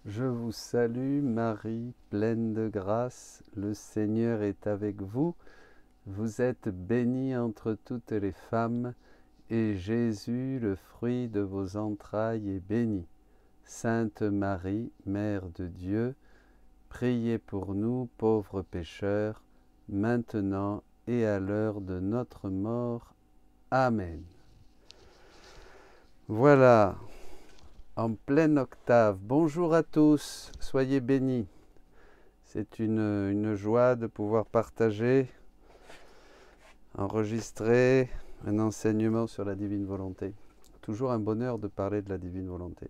Je vous salue Marie, pleine de grâce, le Seigneur est avec vous. Vous êtes bénie entre toutes les femmes, et Jésus, le fruit de vos entrailles, est béni. Sainte Marie, Mère de Dieu, priez pour nous pauvres pécheurs, maintenant et à l'heure de notre mort. Amen. Voilà, en pleine octave. Bonjour à tous, soyez bénis. C'est une joie de pouvoir partager, enregistrer un enseignement sur la divine volonté. Toujours un bonheur de parler de la divine volonté.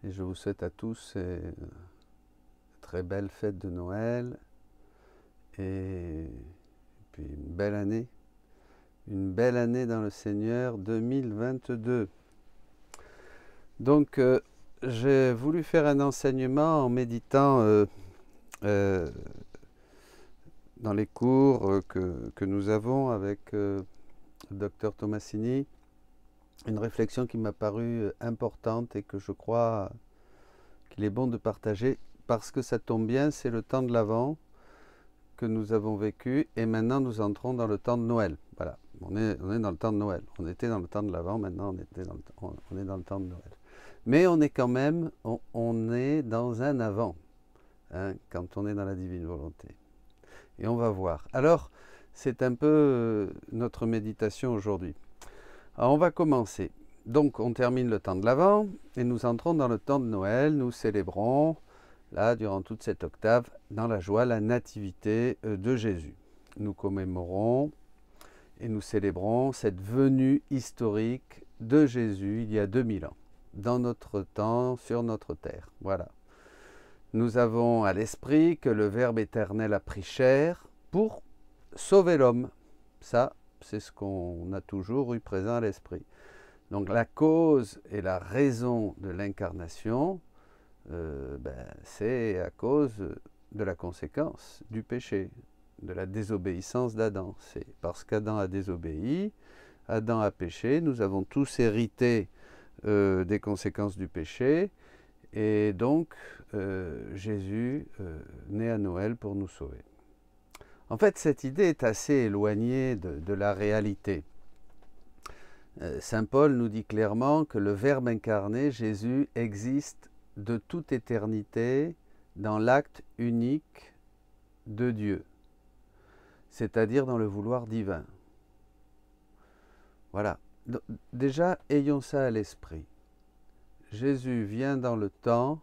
Et je vous souhaite à tous une très belle fête de Noël et puis une belle année dans le Seigneur 2022. Donc, j'ai voulu faire un enseignement en méditant dans les cours que nous avons avec le docteur Tomasini, une réflexion qui m'a paru importante et que je crois qu'il est bon de partager parce que ça tombe bien, c'est le temps de l'Avent que nous avons vécu et maintenant nous entrons dans le temps de Noël. Voilà, on est dans le temps de Noël. On était dans le temps de l'Avent, maintenant on est dans le temps de Noël. Mais on est quand même, on est dans un avant, hein, quand on est dans la divine volonté. Et on va voir. Alors, c'est un peu notre méditation aujourd'hui. Alors, on va commencer. Donc, on termine le temps de l'Avent et nous entrons dans le temps de Noël. Nous célébrons, là, durant toute cette octave, dans la joie, la nativité de Jésus. Nous commémorons et nous célébrons cette venue historique de Jésus il y a 2000 ans, dans notre temps, sur notre terre. Voilà. Nous avons à l'esprit que le Verbe éternel a pris chair pour sauver l'homme. Ça, c'est ce qu'on a toujours eu présent à l'esprit. Donc la cause et la raison de l'incarnation, c'est à cause de la conséquence du péché, de la désobéissance d'Adam. C'est parce qu'Adam a désobéi, Adam a péché, nous avons tous hérité des conséquences du péché, et donc Jésus naît à Noël pour nous sauver. En fait, cette idée est assez éloignée de la réalité. Saint Paul nous dit clairement que le Verbe incarné, Jésus, existe de toute éternité dans l'acte unique de Dieu, c'est-à-dire dans le vouloir divin. Voilà. Déjà, ayons ça à l'esprit. Jésus vient dans le temps,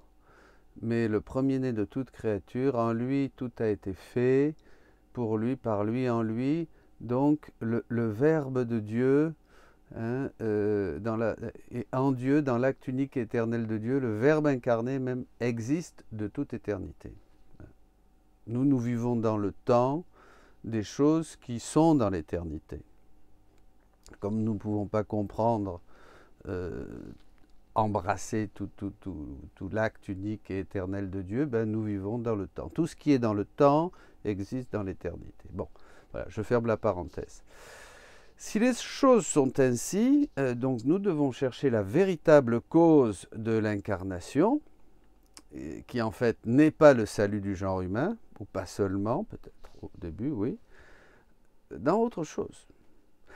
mais le premier-né de toute créature, en lui tout a été fait, pour lui, par lui, en lui. Donc le Verbe de Dieu, hein, et en Dieu, dans l'acte unique et éternel de Dieu, le Verbe incarné même existe de toute éternité. Nous vivons dans le temps des choses qui sont dans l'éternité. Comme nous ne pouvons pas comprendre, embrasser tout l'acte unique et éternel de Dieu, nous vivons dans le temps. Tout ce qui est dans le temps existe dans l'éternité. Bon, voilà, je ferme la parenthèse. Si les choses sont ainsi, donc nous devons chercher la véritable cause de l'incarnation, qui en fait n'est pas le salut du genre humain, ou pas seulement, peut-être au début, oui, dans autre chose.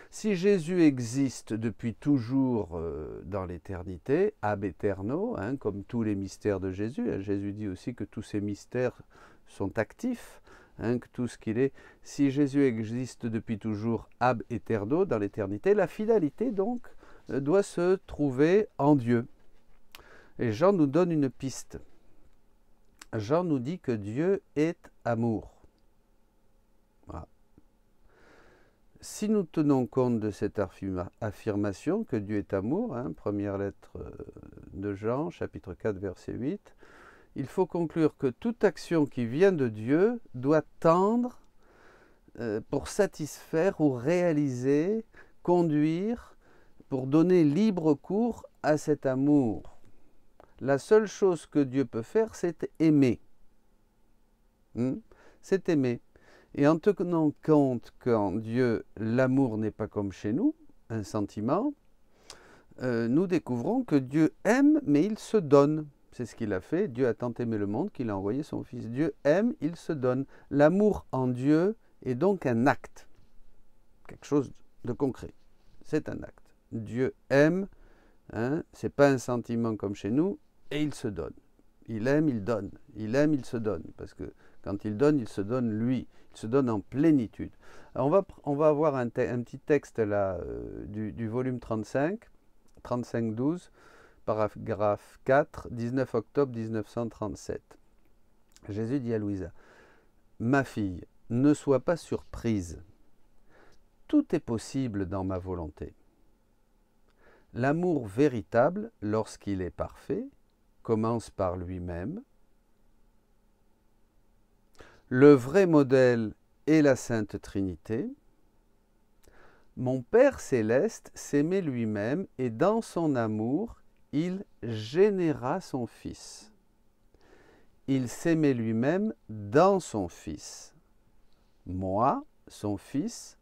Si Jésus existe depuis toujours dans l'éternité, ab aeterno, hein, comme tous les mystères de Jésus, hein, Jésus dit aussi que tous ces mystères sont actifs, hein, que tout ce qu'il est. Si Jésus existe depuis toujours ab aeterno, dans l'éternité, la finalité donc doit se trouver en Dieu. Et Jean nous donne une piste. Jean nous dit que Dieu est amour. Voilà. Si nous tenons compte de cette affirmation que Dieu est amour, hein, première lettre de Jean, chapitre 4, verset 8, il faut conclure que toute action qui vient de Dieu doit tendre pour satisfaire ou réaliser, conduire, pour donner libre cours à cet amour. La seule chose que Dieu peut faire, c'est aimer. C'est aimer. Et en tenant compte qu'en Dieu, l'amour n'est pas comme chez nous, un sentiment, nous découvrons que Dieu aime, mais il se donne. C'est ce qu'il a fait. Dieu a tant aimé le monde qu'il a envoyé son Fils. Dieu aime, il se donne. L'amour en Dieu est donc un acte. Quelque chose de concret. C'est un acte. Dieu aime, hein, ce n'est pas un sentiment comme chez nous, et il se donne. Il aime, il donne. Il aime, il se donne. Parce que quand il se donne lui. Il se donne en plénitude. Alors on va avoir un petit texte là du volume 35, 35-12, paragraphe 4, 19 octobre 1937. Jésus dit à Louisa, « Ma fille, ne sois pas surprise. Tout est possible dans ma volonté. L'amour véritable, lorsqu'il est parfait, commence par lui-même. Le vrai modèle est la Sainte Trinité. Mon Père céleste s'aimait lui-même et dans son amour, il généra son Fils. Il s'aimait lui-même dans son Fils. Moi, son Fils,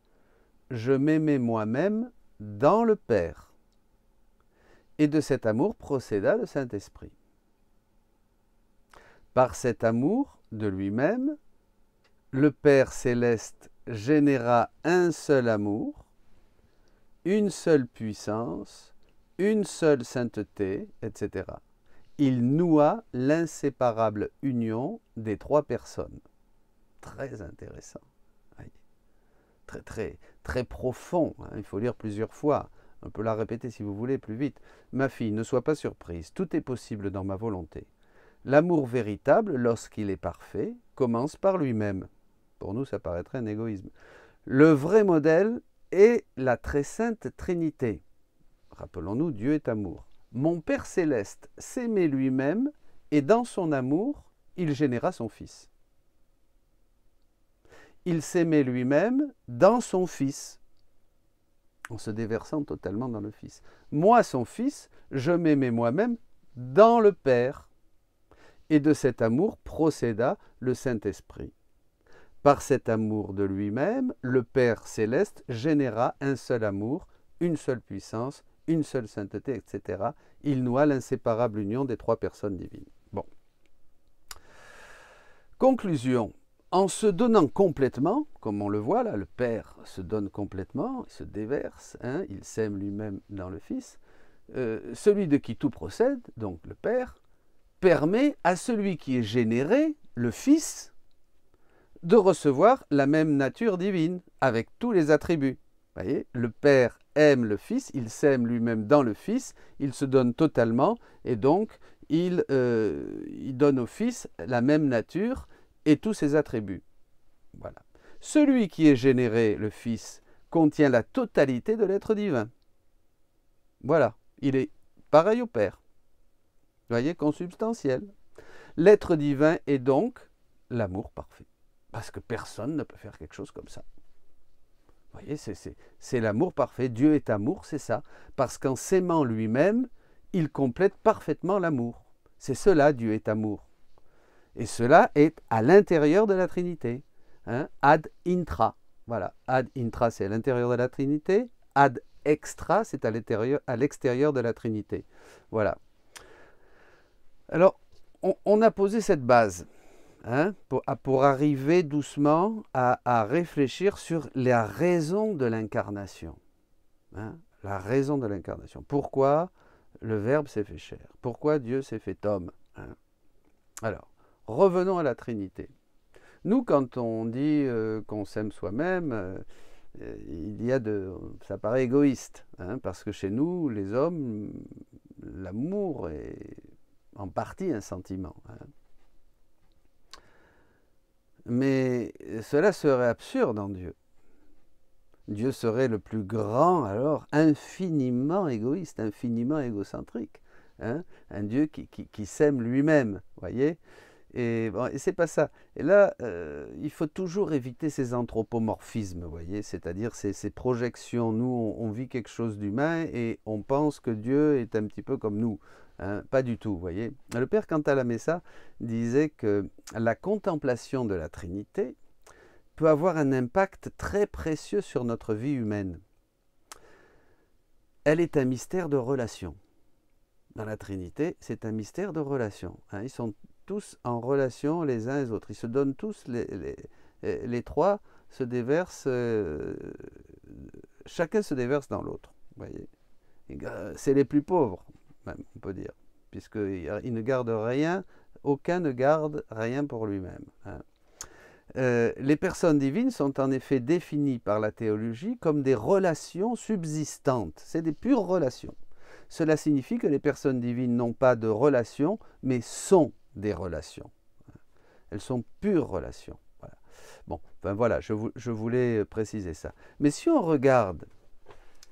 je m'aimais moi-même dans le Père. Et de cet amour procéda le Saint-Esprit. Par cet amour de lui-même, le Père céleste généra un seul amour, une seule puissance, une seule sainteté, etc. Il noua l'inséparable union des trois personnes. Très intéressant. Très profond. Hein. Il faut lire plusieurs fois. On peut la répéter si vous voulez plus vite. Ma fille, ne sois pas surprise. Tout est possible dans ma volonté. L'amour véritable, lorsqu'il est parfait, commence par lui-même. Pour nous, ça paraîtrait un égoïsme. Le vrai modèle est la très sainte Trinité. Rappelons-nous, Dieu est amour. Mon Père céleste s'aimait lui-même et dans son amour, il généra son Fils. Il s'aimait lui-même dans son Fils, en se déversant totalement dans le Fils. Moi, son Fils, je m'aimais moi-même dans le Père. Et de cet amour procéda le Saint-Esprit. Par cet amour de lui-même, le Père céleste généra un seul amour, une seule puissance, une seule sainteté, etc. Il noua l'inséparable union des trois personnes divines. Bon. Conclusion. En se donnant complètement, comme on le voit là, le Père se donne complètement, il se déverse, hein, il s'aime lui-même dans le Fils, celui de qui tout procède, donc le Père, permet à celui qui est généré, le Fils, de recevoir la même nature divine, avec tous les attributs. Vous voyez, le Père aime le Fils, il s'aime lui-même dans le Fils, il se donne totalement, et donc il donne au Fils la même nature et tous ses attributs. Voilà. Celui qui est généré, le Fils, contient la totalité de l'être divin. Voilà, il est pareil au Père. Vous voyez, consubstantiel. L'être divin est donc l'amour parfait. Parce que personne ne peut faire quelque chose comme ça. Vous voyez, c'est l'amour parfait. Dieu est amour, c'est ça. Parce qu'en s'aimant lui-même, il complète parfaitement l'amour. C'est cela, Dieu est amour. Et cela est à l'intérieur de la Trinité. Hein? Ad intra. Voilà. Ad intra, c'est à l'intérieur de la Trinité. Ad extra, c'est à l'extérieur de la Trinité. Voilà. Alors, on a posé cette base, hein, pour arriver doucement à réfléchir sur la raison de l'incarnation. Hein, la raison de l'incarnation. Pourquoi le Verbe s'est fait chair? Pourquoi Dieu s'est fait homme? Hein? Alors, revenons à la Trinité. Nous, quand on dit qu'on s'aime soi-même, ça paraît égoïste, hein, parce que chez nous, les hommes, l'amour est en partie un sentiment. Hein. Mais cela serait absurde en Dieu. Dieu serait le plus grand, alors infiniment égoïste, infiniment égocentrique. Hein. Un Dieu qui s'aime lui-même, voyez. Et c'est pas ça. Et là, il faut toujours éviter ces anthropomorphismes, voyez, c'est-à-dire ces projections. Nous, on vit quelque chose d'humain et on pense que Dieu est un petit peu comme nous. Hein, pas du tout, voyez. Le père Cantalamessa disait que la contemplation de la Trinité peut avoir un impact très précieux sur notre vie humaine. Elle est un mystère de relation. dans la Trinité, c'est un mystère de relation. Hein. Ils sont tous en relation les uns les autres. Ils se donnent tous, les trois se déversent, chacun se déverse dans l'autre. Voyez, c'est les plus pauvres, même, on peut dire, puisqu'ils ne gardent rien, aucun ne garde rien pour lui-même. Hein. Les personnes divines sont en effet définies par la théologie comme des relations subsistantes. C'est des pures relations. Cela signifie que les personnes divines n'ont pas de relations, mais sont des relations. Elles sont pures relations. Voilà. Bon, ben voilà, je voulais préciser ça. Mais si on regarde,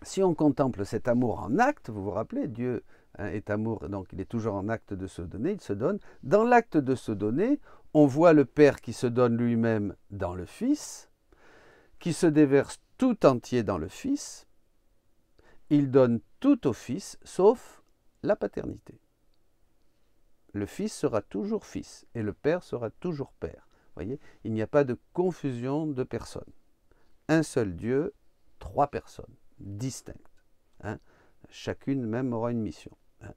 si on contemple cet amour en acte, vous vous rappelez, Dieu est amour, donc il est toujours en acte de se donner, il se donne. Dans l'acte de se donner, on voit le Père qui se donne lui-même dans le Fils, qui se déverse tout entier dans le Fils. Il donne tout au Fils, sauf la paternité. Le Fils sera toujours Fils, et le Père sera toujours Père. Vous voyez, il n'y a pas de confusion de personnes. Un seul Dieu, trois personnes, distinctes. Hein. Chacune même aura une mission. Hein.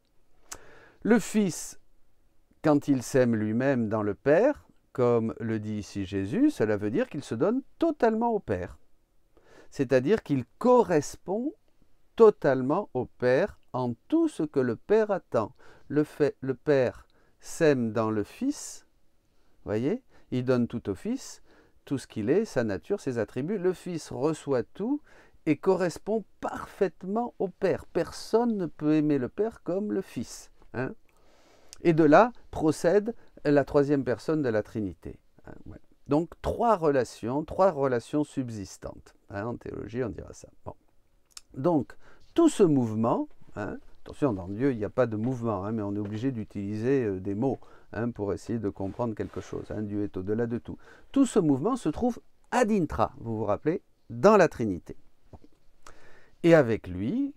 Le Fils, quand il s'aime lui-même dans le Père, comme le dit ici Jésus, cela veut dire qu'il se donne totalement au Père. C'est-à-dire qu'il correspond totalement au Père en tout ce que le Père attend. Le Père s'aime dans le Fils, voyez, il donne tout au Fils, tout ce qu'il est, sa nature, ses attributs. Le Fils reçoit tout et correspond parfaitement au Père. Personne ne peut aimer le Père comme le Fils. Hein. Et de là procède la troisième personne de la Trinité. Hein, ouais. Donc trois relations subsistantes. Hein, en théologie, on dira ça. Bon. Donc, tout ce mouvement, hein, attention, dans Dieu, il n'y a pas de mouvement, hein, mais on est obligé d'utiliser des mots hein, pour essayer de comprendre quelque chose. Hein, Dieu est au-delà de tout. Tout ce mouvement se trouve ad intra, vous vous rappelez, dans la Trinité. Et avec lui,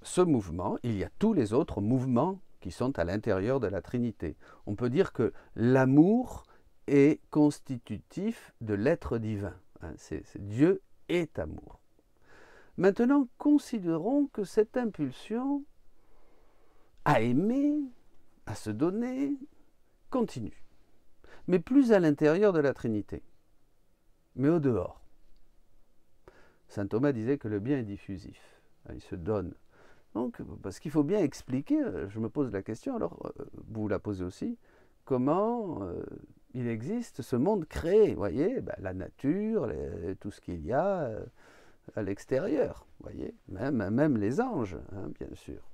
ce mouvement, il y a tous les autres mouvements qui sont à l'intérieur de la Trinité. On peut dire que l'amour est constitutif de l'être divin. Hein, Dieu est amour. Maintenant, considérons que cette impulsion à aimer, à se donner, continue. Mais plus à l'intérieur de la Trinité, mais au dehors. Saint Thomas disait que le bien est diffusif. Il se donne. Donc, parce qu'il faut bien expliquer, je me pose la question, alors vous la posez aussi, comment il existe ce monde créé, vous voyez, ben, la nature, tout ce qu'il y a à l'extérieur, vous voyez, même les anges, hein, bien sûr,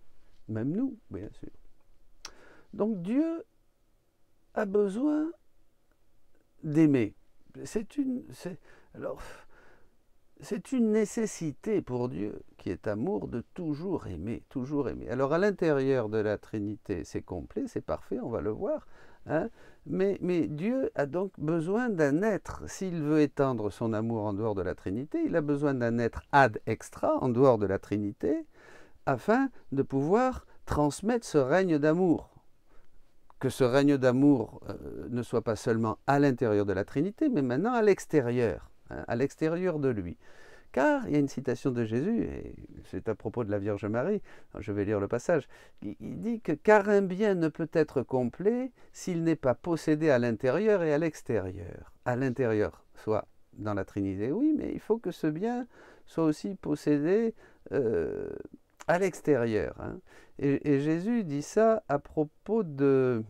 même nous, bien sûr. Donc Dieu a besoin d'aimer. C'est une nécessité pour Dieu, qui est amour, de toujours aimer, toujours aimer. Alors à l'intérieur de la Trinité, c'est complet, c'est parfait, on va le voir, hein, mais Dieu a donc besoin d'un être. S'il veut étendre son amour en dehors de la Trinité, il a besoin d'un être ad extra, en dehors de la Trinité, afin de pouvoir transmettre ce règne d'amour. Que ce règne d'amour ne soit pas seulement à l'intérieur de la Trinité, mais maintenant à l'extérieur, hein, à l'extérieur de lui. Car il y a une citation de Jésus, et c'est à propos de la Vierge Marie, je vais lire le passage, il dit que « car un bien ne peut être complet s'il n'est pas possédé à l'intérieur et à l'extérieur ». À l'intérieur, soit dans la Trinité, oui, mais il faut que ce bien soit aussi possédé à l'extérieur. Hein. Et Jésus dit ça à propos de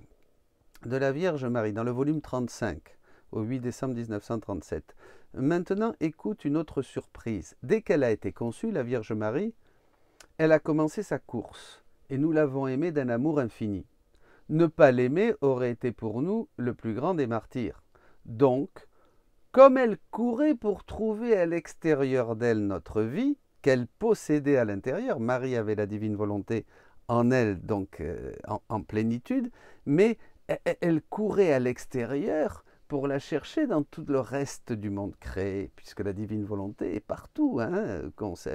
la Vierge Marie, dans le volume 35, au 8 décembre 1937. Maintenant, écoute une autre surprise. Dès qu'elle a été conçue, la Vierge Marie, elle a commencé sa course, et nous l'avons aimée d'un amour infini. Ne pas l'aimer aurait été pour nous le plus grand des martyrs. Donc, comme elle courait pour trouver à l'extérieur d'elle notre vie, qu'elle possédait à l'intérieur, Marie avait la divine volonté en elle, donc en plénitude, mais elle courait à l'extérieur pour la chercher dans tout le reste du monde créé, puisque la divine volonté est partout, hein,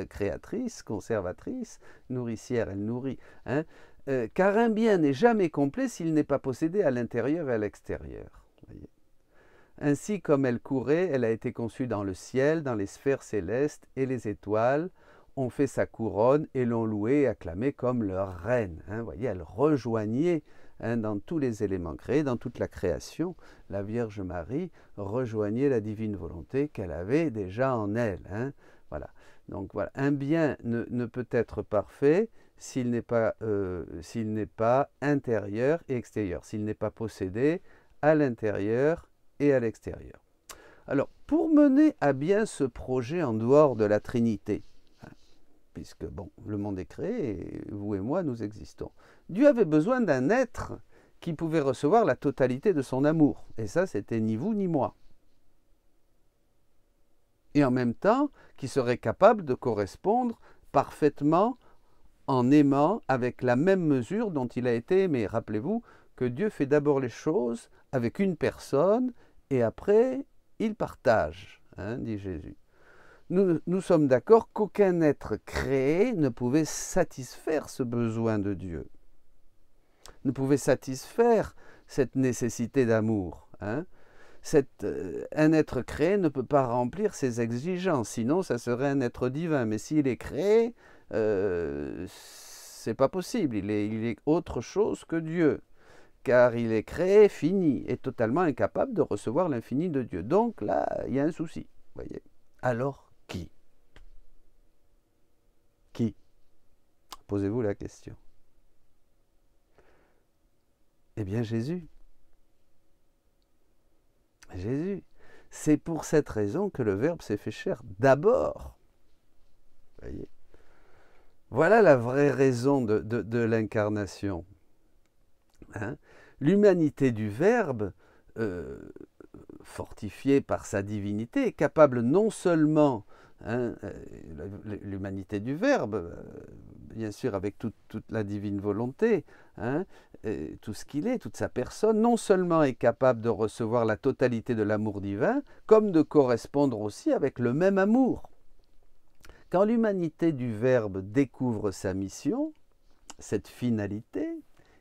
créatrice, conservatrice, nourricière, elle nourrit. Hein, car un bien n'est jamais complet s'il n'est pas possédé à l'intérieur et à l'extérieur. Ainsi comme elle courait, elle a été conçue dans le ciel, dans les sphères célestes et les étoiles. ont fait sa couronne et l'ont louée et acclamée comme leur reine. Hein. Vous voyez, elle rejoignait dans tous les éléments créés, dans toute la création, la Vierge Marie rejoignait la divine volonté qu'elle avait déjà en elle. Hein. Voilà. Donc voilà, un bien ne peut être parfait s'il n'est pas intérieur et extérieur, s'il n'est pas possédé à l'intérieur et à l'extérieur. Alors, pour mener à bien ce projet en dehors de la Trinité, puisque bon, le monde est créé et vous et moi, nous existons, Dieu avait besoin d'un être qui pouvait recevoir la totalité de son amour. Et ça, c'était ni vous ni moi. Et en même temps, qui serait capable de correspondre parfaitement en aimant avec la même mesure dont il a été aimé. Rappelez-vous que Dieu fait d'abord les choses avec une personne et après, il partage, hein, dit Jésus. Nous sommes d'accord qu'aucun être créé ne pouvait satisfaire ce besoin de Dieu, ne pouvait satisfaire cette nécessité d'amour. Hein. Un être créé ne peut pas remplir ses exigences, sinon ça serait un être divin. Mais s'il est créé, c'est pas possible, il est autre chose que Dieu, car il est créé, fini, et totalement incapable de recevoir l'infini de Dieu. Donc là, il y a un souci, voyez. Alors, qui? Qui? Posez-vous la question. Eh bien, Jésus. Jésus. C'est pour cette raison que le Verbe s'est fait chair d'abord. Voyez. Voilà la vraie raison de l'incarnation. Hein? L'humanité du Verbe, fortifiée par sa divinité, est capable non seulement, hein, l'humanité du Verbe, bien sûr avec toute la divine volonté, hein, tout ce qu'il est, toute sa personne, non seulement est capable de recevoir la totalité de l'amour divin, comme de correspondre aussi avec le même amour. Quand l'humanité du Verbe découvre sa mission, cette finalité,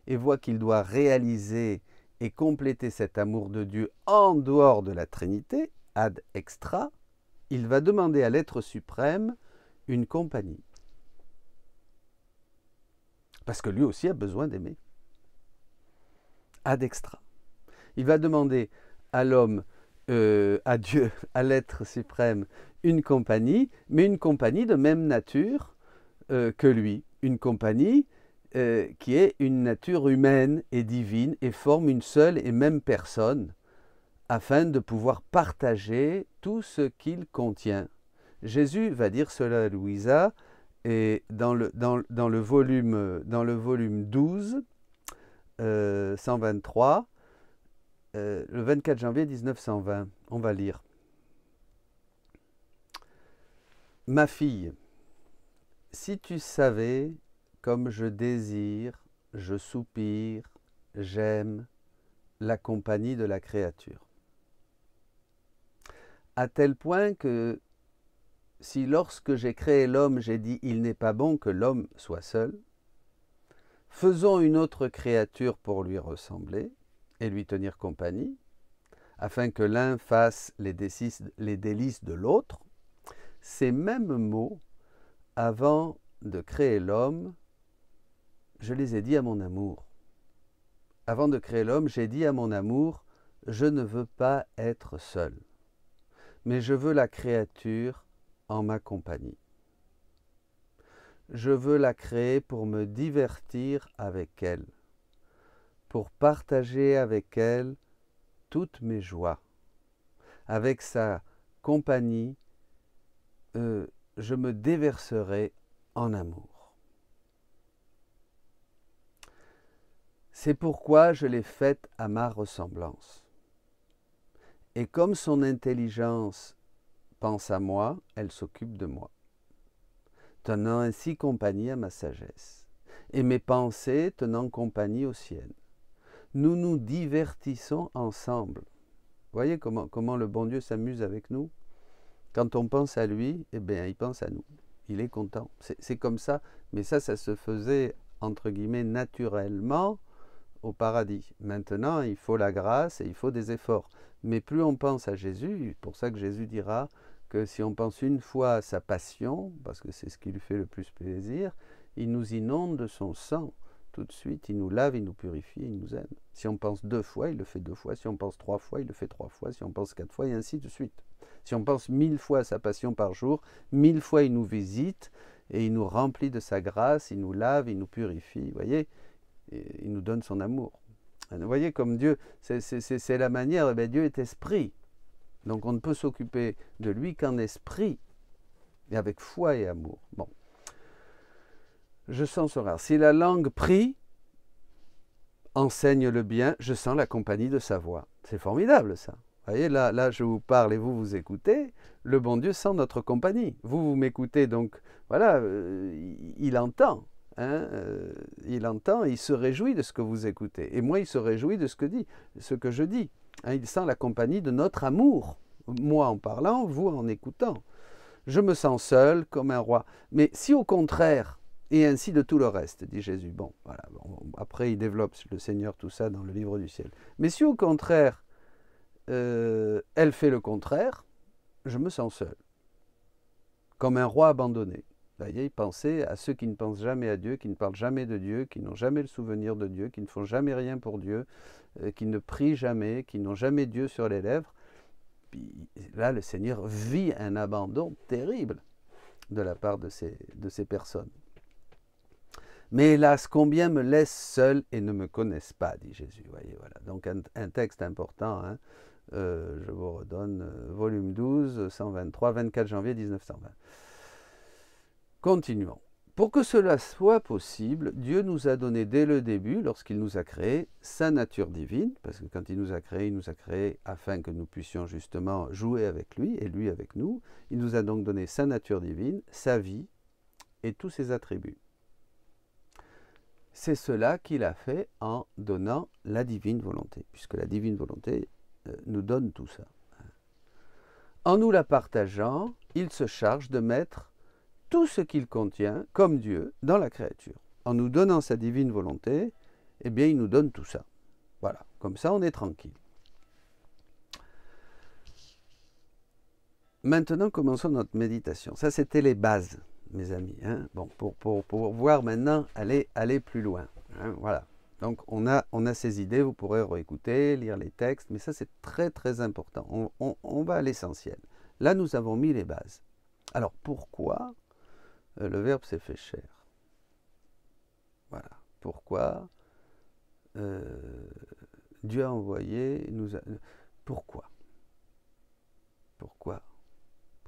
et voit qu'il doit réaliser et compléter cet amour de Dieu en dehors de la Trinité, ad extra, il va demander à l'être suprême une compagnie. Parce que lui aussi a besoin d'aimer. Ad extra. Il va demander à l'homme, à Dieu, à l'être suprême, une compagnie, mais une compagnie de même nature que lui. Une compagnie qui est une nature humaine et divine et forme une seule et même personne afin de pouvoir partager tout ce qu'il contient. Jésus va dire cela à Louisa et dans le volume 12, 123, le 24 janvier 1920, on va lire. Ma fille, si tu savais comme je désire, je soupire, j'aime la compagnie de la créature. À tel point que si lorsque j'ai créé l'homme, j'ai dit « il n'est pas bon que l'homme soit seul », faisons une autre créature pour lui ressembler et lui tenir compagnie, afin que l'un fasse les délices de l'autre, ces mêmes mots, avant de créer l'homme, je les ai dit à mon amour. Avant de créer l'homme, j'ai dit à mon amour, je ne veux pas être seul, mais je veux la créature en ma compagnie. Je veux la créer pour me divertir avec elle, pour partager avec elle toutes mes joies. Avec sa compagnie, je me déverserai en amour. C'est pourquoi je l'ai faite à ma ressemblance. Et comme son intelligence pense à moi, elle s'occupe de moi, tenant ainsi compagnie à ma sagesse, et mes pensées tenant compagnie aux siennes. Nous nous divertissons ensemble. Voyez comment le bon Dieu s'amuse avec nous? Quand on pense à lui, eh bien, il pense à nous. Il est content. C'est comme ça, mais ça se faisait, entre guillemets, naturellement, au paradis. Maintenant, il faut la grâce et il faut des efforts. Mais plus on pense à Jésus, c'est pour ça que Jésus dira que si on pense une fois à sa passion, parce que c'est ce qui lui fait le plus plaisir, il nous inonde de son sang. Tout de suite, il nous lave, il nous purifie, il nous aime. Si on pense 2 fois, il le fait 2 fois. Si on pense 3 fois, il le fait 3 fois. Si on pense 4 fois, et ainsi de suite. Si on pense 1000 fois à sa passion par jour, 1000 fois il nous visite et il nous remplit de sa grâce, il nous lave, il nous purifie. Vous voyez, et il nous donne son amour. Vous voyez comme Dieu, c'est la manière, Dieu est esprit. Donc on ne peut s'occuper de lui qu'en esprit, et avec foi et amour. Bon. Je sens ce rare. Si la langue prie, enseigne le bien, je sens la compagnie de sa voix. C'est formidable ça. Vous voyez, là je vous parle et vous écoutez, le bon Dieu sent notre compagnie. Vous m'écoutez, donc voilà, il entend. Hein, il entend et il se réjouit de ce que vous écoutez. Et moi, il se réjouit de ce que je dis. Hein, il sent la compagnie de notre amour. Moi en parlant, vous en écoutant. Je me sens seul comme un roi. Mais si au contraire, et ainsi de tout le reste, dit Jésus. Bon, voilà. Bon, après, il développe le Seigneur tout ça dans le livre du ciel. Mais si au contraire, elle fait le contraire, je me sens seul. Comme un roi abandonné. Vous voyez, pensez à ceux qui ne pensent jamais à Dieu, qui ne parlent jamais de Dieu, qui n'ont jamais le souvenir de Dieu, qui ne font jamais rien pour Dieu, qui ne prient jamais, qui n'ont jamais Dieu sur les lèvres. Puis, là, le Seigneur vit un abandon terrible de la part de ces personnes. Mais hélas, combien me laissent seul et ne me connaissent pas, dit Jésus. Voyez, voilà. Donc un texte important, hein. Je vous redonne, volume 12, 123, 24 janvier 1920. Continuons. Pour que cela soit possible, Dieu nous a donné dès le début, lorsqu'il nous a créés, sa nature divine, parce que quand il nous a créés afin que nous puissions justement jouer avec lui et lui avec nous. Il nous a donc donné sa nature divine, sa vie et tous ses attributs. C'est cela qu'il a fait en donnant la divine volonté, puisque la divine volonté nous donne tout ça. En nous la partageant, il se charge de mettre tout ce qu'il contient, comme Dieu, dans la créature. En nous donnant sa divine volonté, eh bien, il nous donne tout ça. Voilà, comme ça, on est tranquille. Maintenant, commençons notre méditation. Ça, c'était les bases, mes amis. Hein. Bon, pour voir maintenant aller plus loin. Hein, voilà. Donc, on a ces idées, vous pourrez réécouter, lire les textes, mais ça, c'est très, très important. On va à l'essentiel. Là, nous avons mis les bases. Alors, pourquoi le Verbe s'est fait chair? Voilà. Pourquoi Dieu a envoyé, pourquoi? Pourquoi?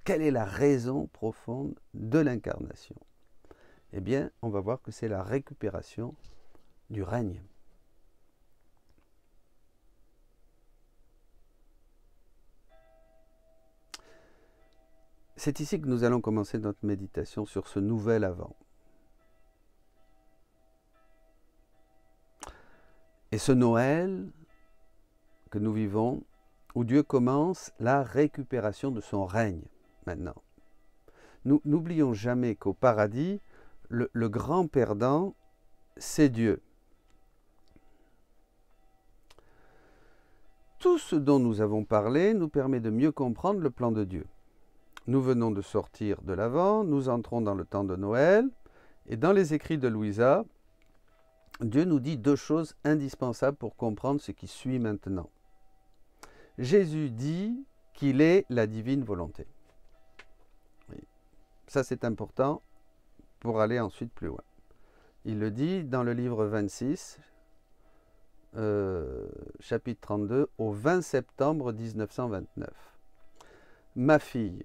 Quelle est la raison profonde de l'incarnation? Eh bien, on va voir que c'est la récupération du règne. C'est ici que nous allons commencer notre méditation sur ce nouvel Avant. Et ce Noël que nous vivons, où Dieu commence la récupération de son règne maintenant. Nous n'oublions jamais qu'au paradis, le grand perdant, c'est Dieu. Tout ce dont nous avons parlé nous permet de mieux comprendre le plan de Dieu. Nous venons de sortir de l'Avent, nous entrons dans le temps de Noël, et dans les écrits de Louisa, Dieu nous dit 2 choses indispensables pour comprendre ce qui suit maintenant. Jésus dit qu'il est la divine volonté. Oui. Ça, c'est important pour aller ensuite plus loin. Il le dit dans le livre 26, chapitre 32, au 20 septembre 1929. Ma fille,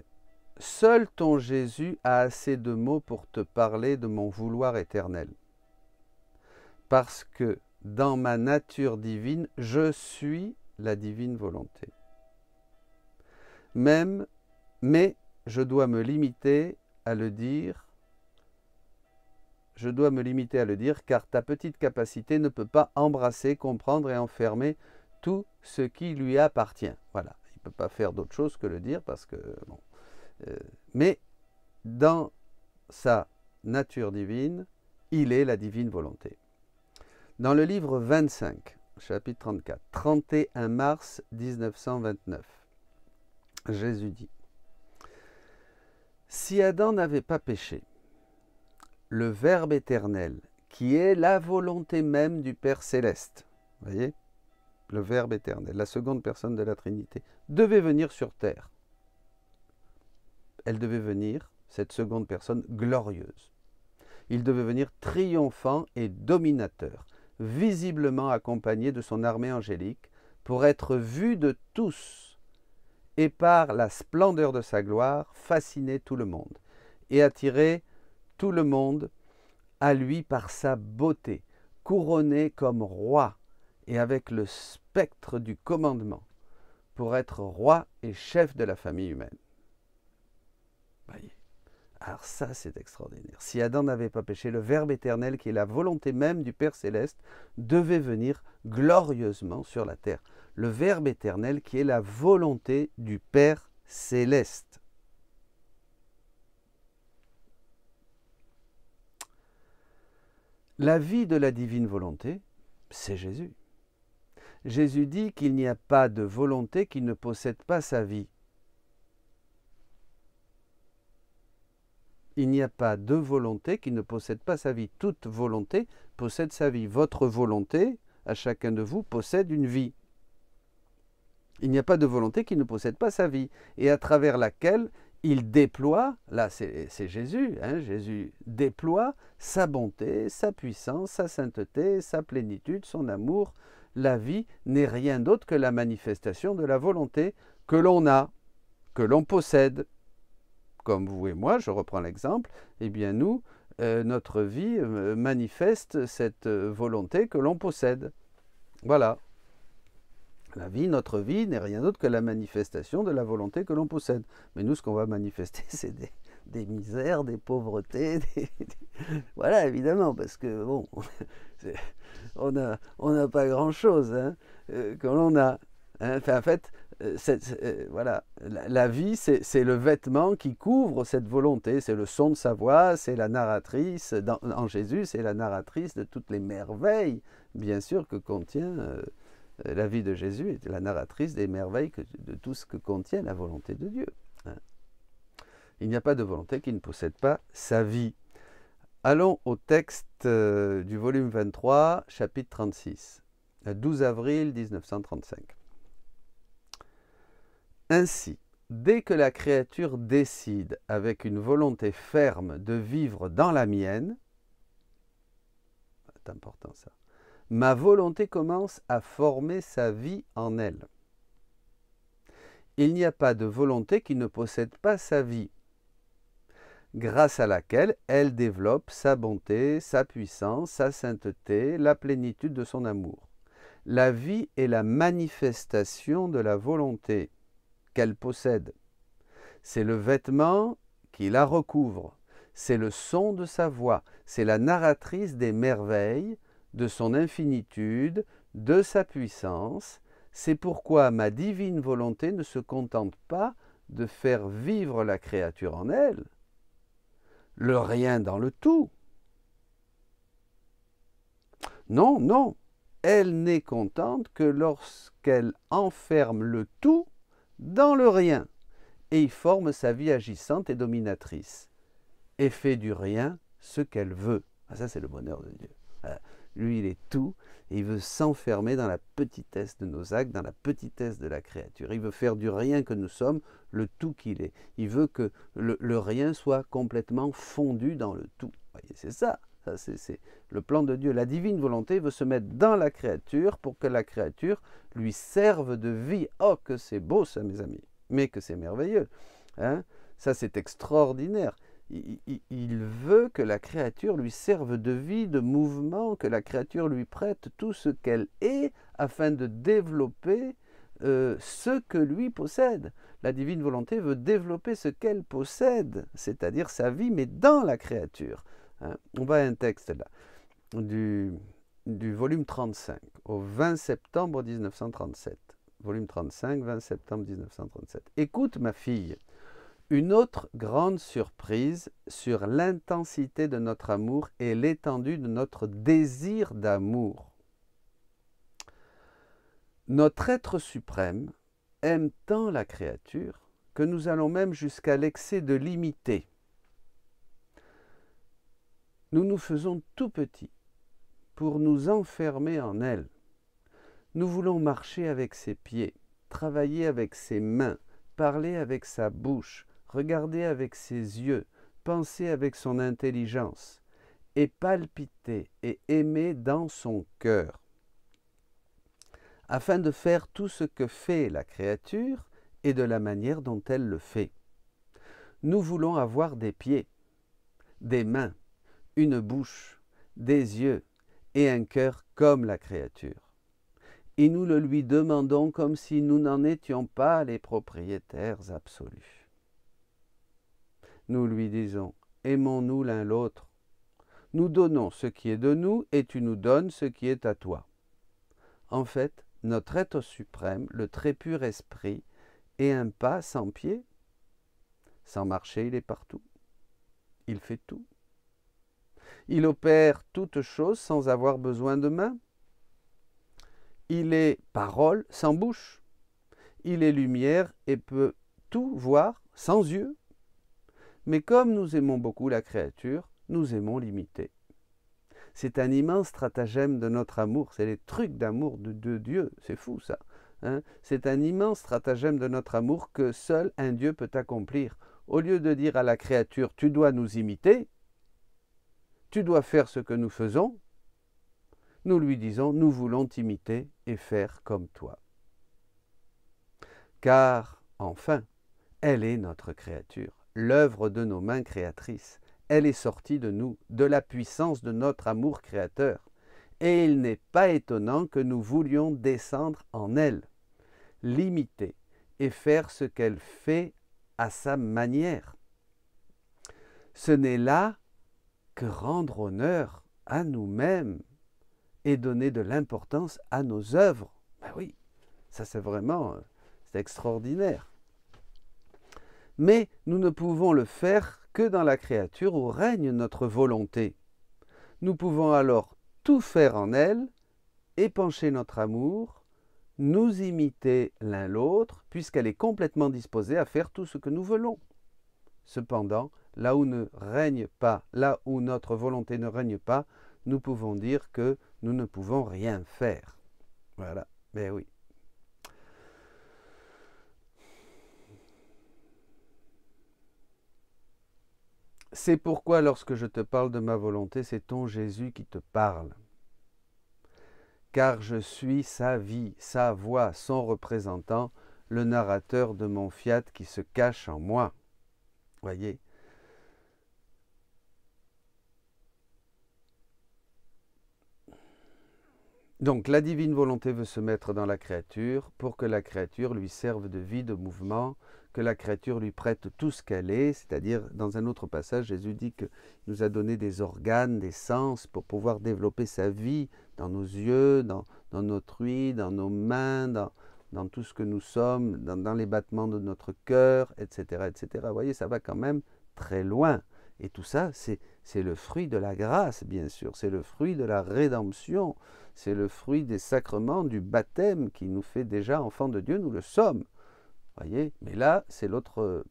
seul ton Jésus a assez de mots pour te parler de mon vouloir éternel. Parce que dans ma nature divine, je suis la divine volonté. Mais je dois me limiter à le dire. Je dois me limiter à le dire, car ta petite capacité ne peut pas embrasser, comprendre et enfermer tout ce qui lui appartient. Voilà, il ne peut pas faire d'autre chose que le dire, parce que bon. Mais dans sa nature divine, il est la divine volonté. Dans le livre 25, chapitre 34, 31 mars 1929, Jésus dit Si Adam n'avait pas péché, le Verbe éternel, qui est la volonté même du Père céleste, voyez, le Verbe éternel, la seconde personne de la Trinité, devait venir sur terre. Elle devait venir, cette seconde personne, glorieuse. Il devait venir triomphant et dominateur, visiblement accompagné de son armée angélique, pour être vu de tous, et par la splendeur de sa gloire, fasciner tout le monde, et attirer tout le monde à lui par sa beauté, couronné comme roi, et avec le spectre du commandement, pour être roi et chef de la famille humaine. Voyez. Alors ça, c'est extraordinaire. Si Adam n'avait pas péché, le Verbe éternel, qui est la volonté même du Père céleste, devait venir glorieusement sur la terre. Le Verbe éternel, qui est la volonté du Père céleste. La vie de la divine volonté, c'est Jésus. Jésus dit qu'il n'y a pas de volonté qui ne possède pas sa vie. Il n'y a pas de volonté qui ne possède pas sa vie. Toute volonté possède sa vie. Votre volonté, à chacun de vous, possède une vie. Il n'y a pas de volonté qui ne possède pas sa vie, et à travers laquelle il déploie, là c'est Jésus, hein, Jésus déploie sa bonté, sa puissance, sa sainteté, sa plénitude, son amour. La vie n'est rien d'autre que la manifestation de la volonté que l'on a, que l'on possède. Comme vous et moi, je reprends l'exemple, eh bien nous, notre vie manifeste cette volonté que l'on possède. Voilà. La vie, notre vie, n'est rien d'autre que la manifestation de la volonté que l'on possède. Mais nous, ce qu'on va manifester, c'est des misères, des pauvretés, voilà, évidemment, parce que, bon, on n'a pas grand-chose hein, que l'on a. Hein. Enfin, en fait, voilà, la vie, c'est le vêtement qui couvre cette volonté, c'est le son de sa voix, c'est la narratrice, en Jésus, c'est la narratrice de toutes les merveilles, bien sûr, que contient la vie de Jésus, est la narratrice des merveilles de tout ce que contient la volonté de Dieu. Hein. Il n'y a pas de volonté qui ne possède pas sa vie. Allons au texte du volume 23, chapitre 36, le 12 avril 1935. Ainsi, dès que la créature décide avec une volonté ferme de vivre dans la mienne, c'est important ça, ma volonté commence à former sa vie en elle. Il n'y a pas de volonté qui ne possède pas sa vie, grâce à laquelle elle développe sa bonté, sa puissance, sa sainteté, la plénitude de son amour. La vie est la manifestation de la volonté qu'elle possède. C'est le vêtement qui la recouvre, c'est le son de sa voix, c'est la narratrice des merveilles, de son infinitude, de sa puissance. C'est pourquoi ma divine volonté ne se contente pas de faire vivre la créature en elle, le rien dans le tout. Non, non, elle n'est contente que lorsqu'elle enferme le tout dans le rien et y forme sa vie agissante et dominatrice et fait du rien ce qu'elle veut. Ah, ça, c'est le bonheur de Dieu. Lui, il est tout, et il veut s'enfermer dans la petitesse de nos actes, dans la petitesse de la créature. Il veut faire du rien que nous sommes le tout qu'il est. Il veut que le rien soit complètement fondu dans le tout. Voyez, c'est ça. C'est le plan de Dieu. La divine volonté veut se mettre dans la créature pour que la créature lui serve de vie. Oh, que c'est beau ça, mes amis. Mais que c'est merveilleux. Hein? Ça, c'est extraordinaire. Il veut que la créature lui serve de vie, de mouvement, que la créature lui prête tout ce qu'elle est afin de développer ce que lui possède. La divine volonté veut développer ce qu'elle possède, c'est-à-dire sa vie, mais dans la créature. Hein. On va à un texte là, du volume 35, au 20 septembre 1937. Volume 35, 20 septembre 1937. Écoute ma fille, une autre grande surprise sur l'intensité de notre amour et l'étendue de notre désir d'amour. Notre être suprême aime tant la créature que nous allons même jusqu'à l'excès de l'imiter. Nous nous faisons tout petits pour nous enfermer en elle. Nous voulons marcher avec ses pieds, travailler avec ses mains, parler avec sa bouche, regarder avec ses yeux, penser avec son intelligence, et palpiter et aimer dans son cœur, afin de faire tout ce que fait la créature et de la manière dont elle le fait. Nous voulons avoir des pieds, des mains, une bouche, des yeux et un cœur comme la créature. Et nous le lui demandons comme si nous n'en étions pas les propriétaires absolus. Nous lui disons, aimons-nous l'un l'autre. Nous donnons ce qui est de nous et tu nous donnes ce qui est à toi. En fait, notre être suprême, le très pur esprit, est un pas sans pied. Sans marcher, il est partout. Il fait tout. Il opère toutes choses sans avoir besoin de mains. Il est parole sans bouche. Il est lumière et peut tout voir sans yeux. Mais comme nous aimons beaucoup la créature, nous aimons l'imiter. C'est un immense stratagème de notre amour. C'est les trucs d'amour de Dieu. C'est fou ça. Hein? C'est un immense stratagème de notre amour que seul un Dieu peut accomplir. Au lieu de dire à la créature, tu dois nous imiter, tu dois faire ce que nous faisons, nous lui disons, nous voulons t'imiter et faire comme toi. Car, enfin, elle est notre créature, l'œuvre de nos mains créatrices. Elle est sortie de nous, de la puissance de notre amour créateur. Et il n'est pas étonnant que nous voulions descendre en elle, l'imiter et faire ce qu'elle fait à sa manière. Ce n'est là que rendre honneur à nous-mêmes et donner de l'importance à nos œuvres. Ben oui, ça c'est vraiment c'est extraordinaire. Mais nous ne pouvons le faire que dans la créature où règne notre volonté. Nous pouvons alors tout faire en elle, épancher notre amour, nous imiter l'un l'autre, puisqu'elle est complètement disposée à faire tout ce que nous voulons. Cependant, là où ne règne pas, là où notre volonté ne règne pas, nous pouvons dire que nous ne pouvons rien faire. Voilà, ben oui. C'est pourquoi lorsque je te parle de ma volonté, c'est ton Jésus qui te parle. Car je suis sa vie, sa voix, son représentant, le narrateur de mon fiat qui se cache en moi. Voyez ? Donc la divine volonté veut se mettre dans la créature pour que la créature lui serve de vie, de mouvement, que la créature lui prête tout ce qu'elle est, c'est-à-dire dans un autre passage, Jésus dit qu'il nous a donné des organes, des sens pour pouvoir développer sa vie dans nos yeux, dans notre ouïe, dans nos mains, dans tout ce que nous sommes, dans les battements de notre cœur, etc., etc. Vous voyez, ça va quand même très loin. Et tout ça, c'est le fruit de la grâce, bien sûr, c'est le fruit de la rédemption, c'est le fruit des sacrements, du baptême qui nous fait déjà enfants de Dieu, nous le sommes. Voyez, mais là, c'est l'autre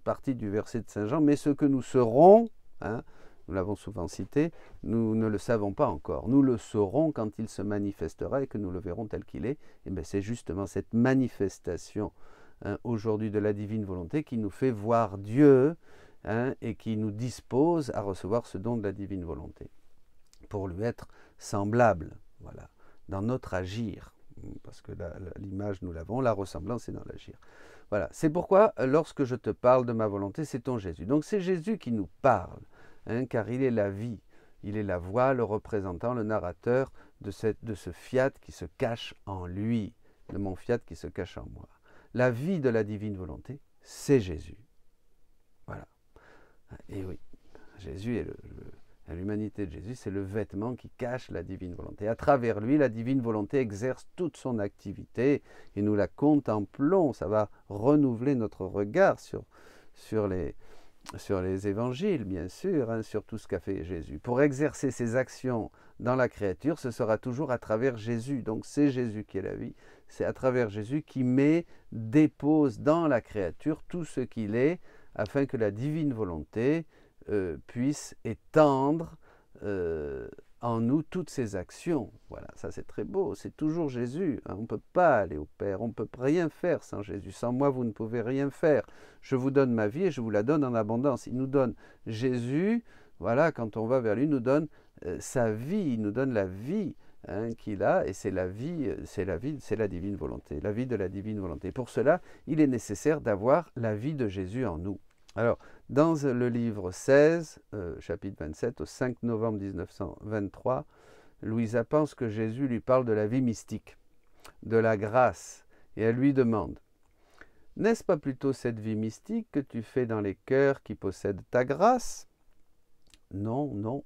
partie du verset de Saint Jean, mais ce que nous serons, hein, nous l'avons souvent cité, nous ne le savons pas encore. Nous le saurons quand il se manifestera et que nous le verrons tel qu'il est. Et bien c'est justement cette manifestation aujourd'hui de la divine volonté qui nous fait voir Dieu et qui nous dispose à recevoir ce don de la divine volonté pour lui être semblable, voilà, dans notre agir. Parce que l'image, nous l'avons, la ressemblance est dans l'agir. Voilà, c'est pourquoi, lorsque je te parle de ma volonté, c'est ton Jésus. Donc c'est Jésus qui nous parle, car il est la vie, il est la voix, le représentant, le narrateur de ce fiat qui se cache en lui, de mon fiat qui se cache en moi. La vie de la divine volonté, c'est Jésus. Voilà. Et oui, Jésus est l'humanité de Jésus, c'est le vêtement qui cache la divine volonté. À travers lui, la divine volonté exerce toute son activité et nous la contemplons. Ça va renouveler notre regard sur sur les évangiles, bien sûr, hein, sur tout ce qu'a fait Jésus. Pour exercer ses actions dans la créature, ce sera toujours à travers Jésus. Donc c'est Jésus qui est la vie. C'est à travers Jésus qui dépose dans la créature tout ce qu'il est, afin que la divine volonté puisse étendre en nous toutes ses actions. Voilà, ça c'est très beau, c'est toujours Jésus. Hein. On ne peut pas aller au Père, on ne peut rien faire sans Jésus. Sans moi, vous ne pouvez rien faire. Je vous donne ma vie et je vous la donne en abondance. Il nous donne Jésus, voilà, quand on va vers lui, il nous donne sa vie, il nous donne la vie qu'il a, et c'est la vie, c'est la divine volonté, la vie de la divine volonté. Pour cela, il est nécessaire d'avoir la vie de Jésus en nous. Alors, dans le livre 16, chapitre 27, au 5 novembre 1923, Louisa pense que Jésus lui parle de la vie mystique, de la grâce, et elle lui demande « N'est-ce pas plutôt cette vie mystique que tu fais dans les cœurs qui possèdent ta grâce ?»« Non, non,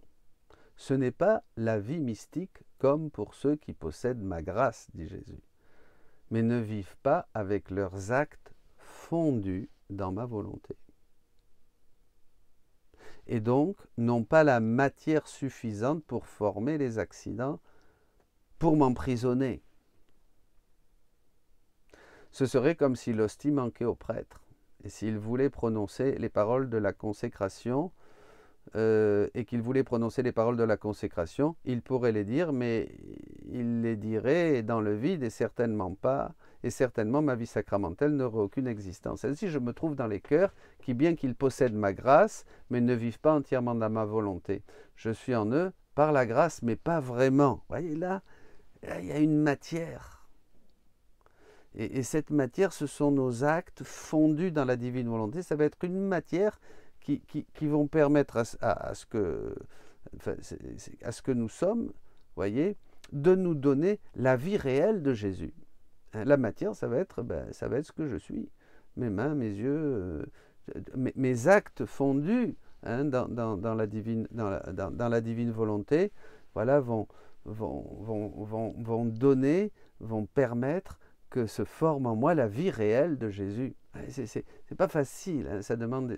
ce n'est pas la vie mystique comme pour ceux qui possèdent ma grâce, dit Jésus, mais ne vivent pas avec leurs actes fondus dans ma volonté. Et donc n'ont pas la matière suffisante pour former les accidents, pour m'emprisonner. Ce serait comme si l'hostie manquait au prêtre, et s'il voulait prononcer les paroles de la consécration, et qu'il voulait prononcer les paroles de la consécration, il pourrait les dire, mais il les dirait dans le vide et certainement ma vie sacramentelle n'aurait aucune existence. Ainsi, je me trouve dans les cœurs qui, bien qu'ils possèdent ma grâce, mais ne vivent pas entièrement dans ma volonté. Je suis en eux par la grâce, mais pas vraiment. Vous voyez là, il y a une matière. Et cette matière, ce sont nos actes fondus dans la divine volonté. Ça va être une matière qui vont permettre à ce que nous sommes, voyez, de nous donner la vie réelle de Jésus. La matière, ça va être ce que je suis. Mes mains, mes yeux, mes actes fondus dans la divine volonté, voilà, vont donner, vont permettre que se forme en moi la vie réelle de Jésus. C'est pas facile, hein, ça demande,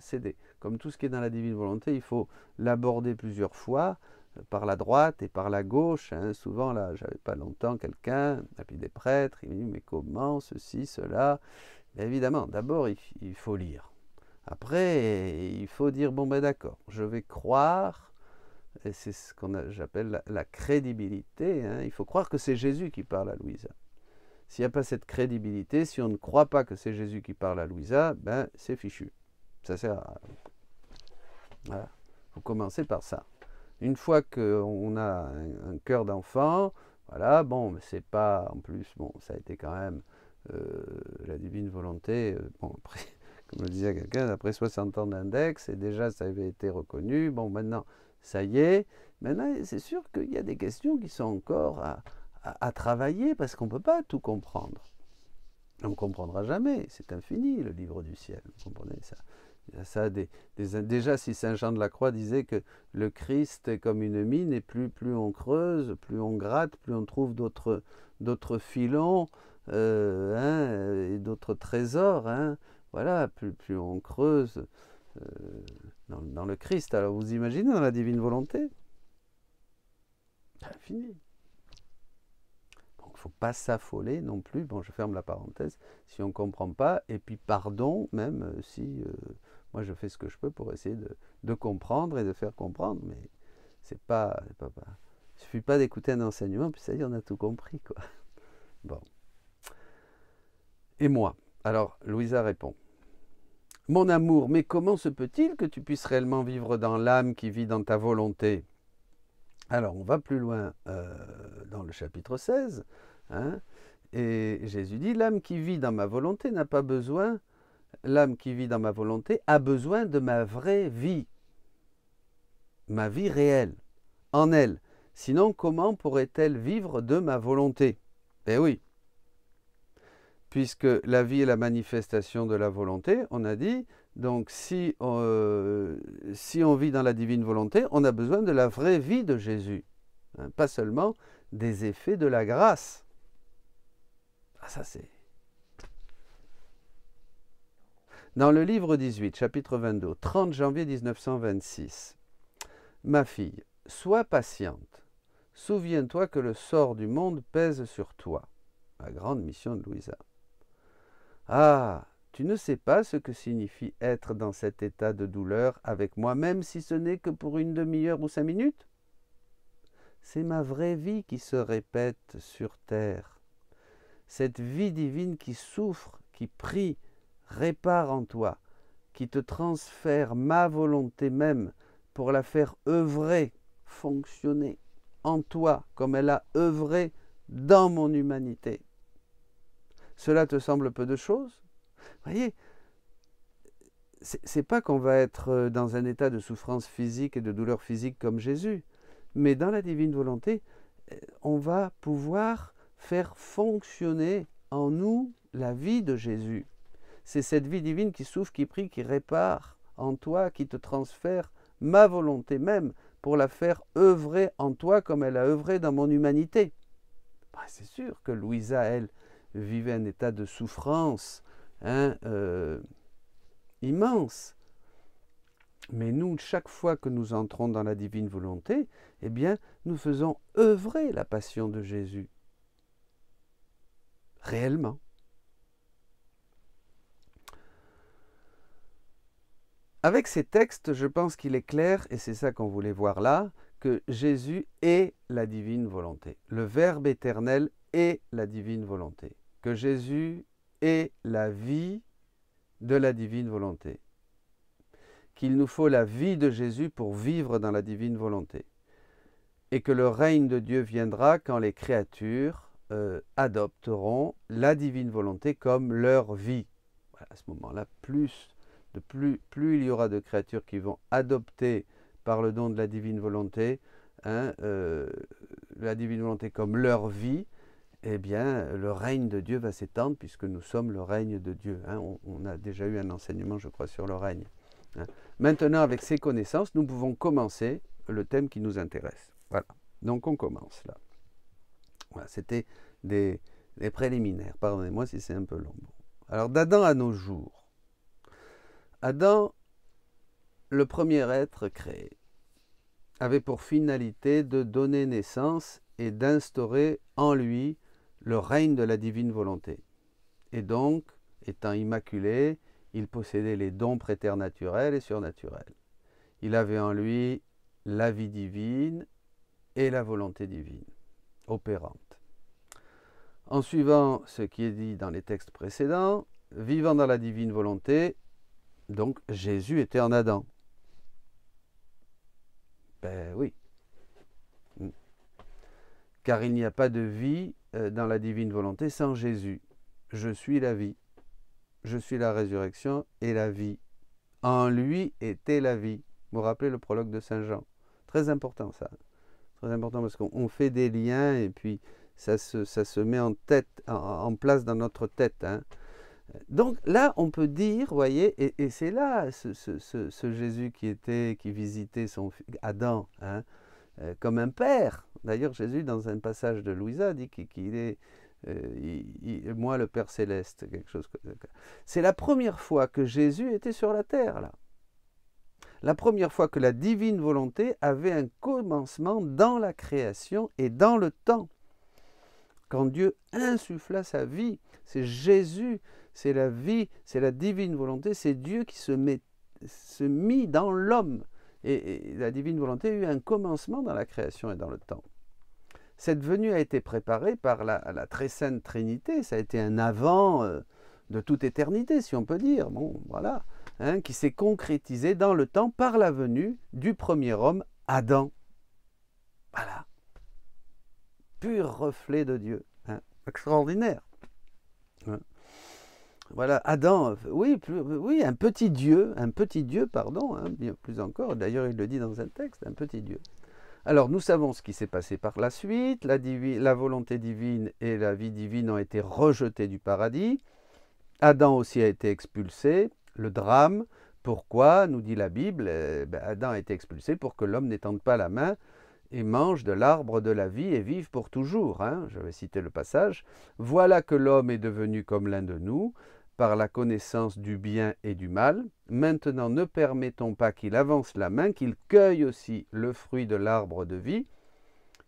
comme tout ce qui est dans la divine volonté, il faut l'aborder plusieurs fois, par la droite et par la gauche. Hein. Souvent, là, j'avais pas longtemps quelqu'un, et puis des prêtres, il me dit, mais comment, ceci, cela. Et évidemment, d'abord, il faut lire. Après, il faut dire, bon ben d'accord, je vais croire, et c'est ce que j'appelle la crédibilité, hein. Il faut croire que c'est Jésus qui parle à Louisa. S'il n'y a pas cette crédibilité, si on ne croit pas que c'est Jésus qui parle à Louisa, ben c'est fichu. Ça sert à... Voilà. Il faut commencer par ça. Une fois qu'on a un cœur d'enfant, voilà, bon, c'est pas, en plus, bon, ça a été quand même la divine volonté, bon, après, comme le disait quelqu'un, après 60 ans d'index, et déjà ça avait été reconnu, bon, maintenant, ça y est, maintenant, c'est sûr qu'il y a des questions qui sont encore à travailler, parce qu'on ne peut pas tout comprendre. On ne comprendra jamais, c'est infini, le livre du ciel, vous comprenez ça. Déjà, si Saint Jean de la Croix disait que le Christ est comme une mine, et plus on creuse, plus on gratte, plus on trouve d'autres filons et d'autres trésors. Hein, voilà, plus on creuse dans le Christ. Alors vous imaginez dans la divine volonté, c'est infini. Donc il ne faut pas s'affoler non plus. Bon, je ferme la parenthèse. Si on ne comprend pas, et puis pardon, même si... moi, je fais ce que je peux pour essayer de comprendre et de faire comprendre, mais il ne suffit pas d'écouter un enseignement, puis ça y est, on a tout compris, quoi. Bon. Et moi? Alors, Louisa répond. Mon amour, mais comment se peut-il que tu puisses réellement vivre dans l'âme qui vit dans ta volonté? Alors, on va plus loin dans le chapitre 16, hein, et Jésus dit, l'âme qui vit dans ma volonté n'a pas besoin... L'âme qui vit dans ma volonté a besoin de ma vraie vie, ma vie réelle, en elle. Sinon, comment pourrait-elle vivre de ma volonté? Eh oui, puisque la vie est la manifestation de la volonté, on a dit, donc si on vit dans la divine volonté, on a besoin de la vraie vie de Jésus, hein, pas seulement des effets de la grâce. Ah, ça c'est... Dans le livre 18, chapitre 22, 30 janvier 1926, « Ma fille, sois patiente. Souviens-toi que le sort du monde pèse sur toi. » La grande mission de Louisa. « Ah, tu ne sais pas ce que signifie être dans cet état de douleur avec moi, même si ce n'est que pour une demi-heure ou 5 minutes? C'est ma vraie vie qui se répète sur terre. Cette vie divine qui souffre, qui prie, répare en toi, qui te transfère ma volonté même pour la faire œuvrer, fonctionner en toi comme elle a œuvré dans mon humanité. Cela te semble peu de choses? Voyez, c'est pas qu'on va être dans un état de souffrance physique et de douleur physique comme Jésus, mais dans la divine volonté, on va pouvoir faire fonctionner en nous la vie de Jésus. C'est cette vie divine qui souffre, qui prie, qui répare en toi, qui te transfère ma volonté même pour la faire œuvrer en toi comme elle a œuvré dans mon humanité. C'est sûr que Louisa, elle, vivait un état de souffrance immense. Mais nous, chaque fois que nous entrons dans la divine volonté, eh bien, nous faisons œuvrer la passion de Jésus. Réellement. Avec ces textes, je pense qu'il est clair, et c'est ça qu'on voulait voir là, que Jésus est la divine volonté. Le Verbe éternel est la divine volonté. Que Jésus est la vie de la divine volonté. Qu'il nous faut la vie de Jésus pour vivre dans la divine volonté. Et que le règne de Dieu viendra quand les créatures adopteront la divine volonté comme leur vie. Voilà, à ce moment-là, plus il y aura de créatures qui vont adopter par le don de la divine volonté, la divine volonté comme leur vie, eh bien, le règne de Dieu va s'étendre puisque nous sommes le règne de Dieu. On a déjà eu un enseignement, je crois, sur le règne. Maintenant, avec ces connaissances, nous pouvons commencer le thème qui nous intéresse. Voilà. Donc, on commence là. Voilà, c'était des préliminaires. Pardonnez-moi si c'est un peu long. Alors, d'Adam à nos jours. Adam, le premier être créé, avait pour finalité de donner naissance et d'instaurer en lui le règne de la divine volonté. Et donc, étant immaculé, il possédait les dons préternaturels et surnaturels. Il avait en lui la vie divine et la volonté divine, opérante. En suivant ce qui est dit dans les textes précédents, vivant dans la divine volonté, donc Jésus était en Adam. Ben oui. Car il n'y a pas de vie dans la divine volonté sans Jésus. Je suis la vie. Je suis la résurrection et la vie. En lui était la vie. Vous vous rappelez le prologue de Saint Jean? Très important ça. Très important parce qu'on fait des liens et puis ça se met en place dans notre tête. Donc là, on peut dire, voyez, et c'est là ce Jésus qui visitait Adam comme un père. D'ailleurs, Jésus, dans un passage de Louisa, dit qu'il est moi le Père Céleste, quelque chose comme ça. C'est la première fois que Jésus était sur la terre, là. La première fois que la divine volonté avait un commencement dans la création et dans le temps. Quand Dieu insuffla sa vie, c'est Jésus, c'est la vie, c'est la divine volonté, c'est Dieu qui se mit dans l'homme. Et la divine volonté a eu un commencement dans la création et dans le temps. Cette venue a été préparée par la très sainte Trinité, ça a été un avant de toute éternité, si on peut dire, bon, voilà, qui s'est concrétisé dans le temps par la venue du premier homme, Adam. Voilà. Pur reflet de Dieu. Extraordinaire. Voilà, Adam, oui, un petit Dieu, pardon, bien plus encore, d'ailleurs il le dit dans un texte, un petit Dieu. Alors nous savons ce qui s'est passé par la suite, la volonté divine et la vie divine ont été rejetées du paradis, Adam aussi a été expulsé, le drame, pourquoi, nous dit la Bible, Adam a été expulsé pour que l'homme n'étende pas la main et mange de l'arbre de la vie et vive pour toujours. Je vais citer le passage. « Voilà que l'homme est devenu comme l'un de nous, par la connaissance du bien et du mal. Maintenant, ne permettons pas qu'il avance la main, qu'il cueille aussi le fruit de l'arbre de vie,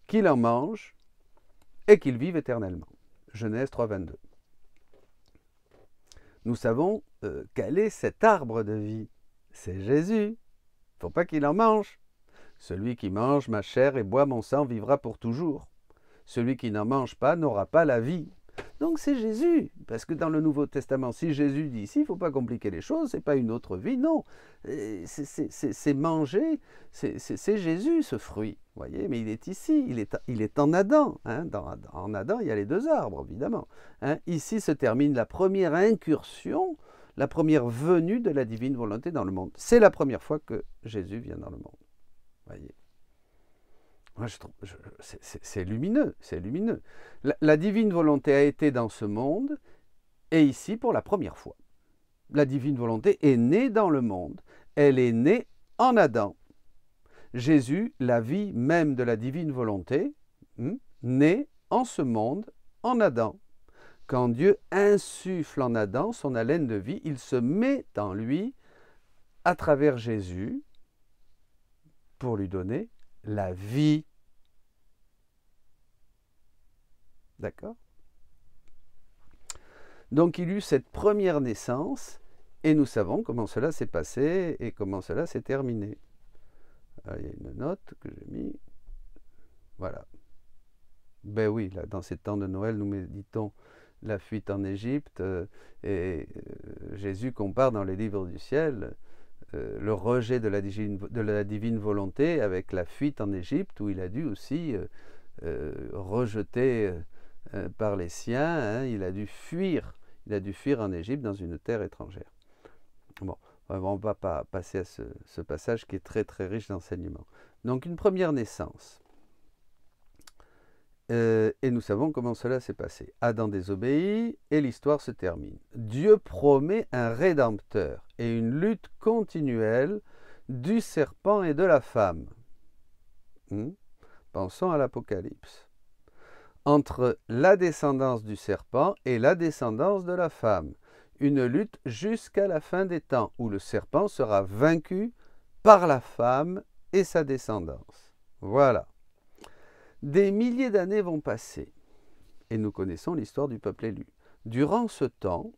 qu'il en mange et qu'il vive éternellement. Genèse 3, 22. Nous savons quel est cet arbre de vie. C'est Jésus. Il ne faut pas qu'il en mange. Celui qui mange ma chair et boit mon sang vivra pour toujours. Celui qui n'en mange pas n'aura pas la vie. Donc c'est Jésus, parce que dans le Nouveau Testament, si Jésus dit ici, il ne faut pas compliquer les choses, ce n'est pas une autre vie, non. C'est manger, c'est Jésus ce fruit, voyez, mais il est ici, il est en Adam. Hein. En Adam, il y a les deux arbres, évidemment. Hein. Ici se termine la première incursion, la première venue de la divine volonté dans le monde. C'est la première fois que Jésus vient dans le monde, voyez. Moi, je trouve, c'est lumineux, c'est lumineux. La divine volonté a été dans ce monde et ici pour la première fois. La divine volonté est née dans le monde, elle est née en Adam. Jésus, la vie même de la divine volonté, naît en ce monde, en Adam. Quand Dieu insuffle en Adam son haleine de vie, il se met en lui à travers Jésus pour lui donner la vie. D'accord? Donc il eut cette première naissance et nous savons comment cela s'est passé et comment cela s'est terminé. Alors, il y a une note que j'ai mise. Voilà. Ben oui, là, dans ces temps de Noël, nous méditons la fuite en Égypte Jésus compare dans les livres du ciel le rejet de la divine volonté avec la fuite en Égypte où il a dû aussi rejeter par les siens, hein, il a dû fuir en Égypte dans une terre étrangère. Bon, on ne va pas passer à ce passage qui est très très riche d'enseignements. Donc une première naissance. Et nous savons comment cela s'est passé. Adam désobéit et l'histoire se termine. Dieu promet un rédempteur et une lutte continuelle du serpent et de la femme. Pensons à l'Apocalypse. Entre la descendance du serpent et la descendance de la femme. Une lutte jusqu'à la fin des temps où le serpent sera vaincu par la femme et sa descendance. Voilà. Des milliers d'années vont passer et nous connaissons l'histoire du peuple élu. Durant ce temps,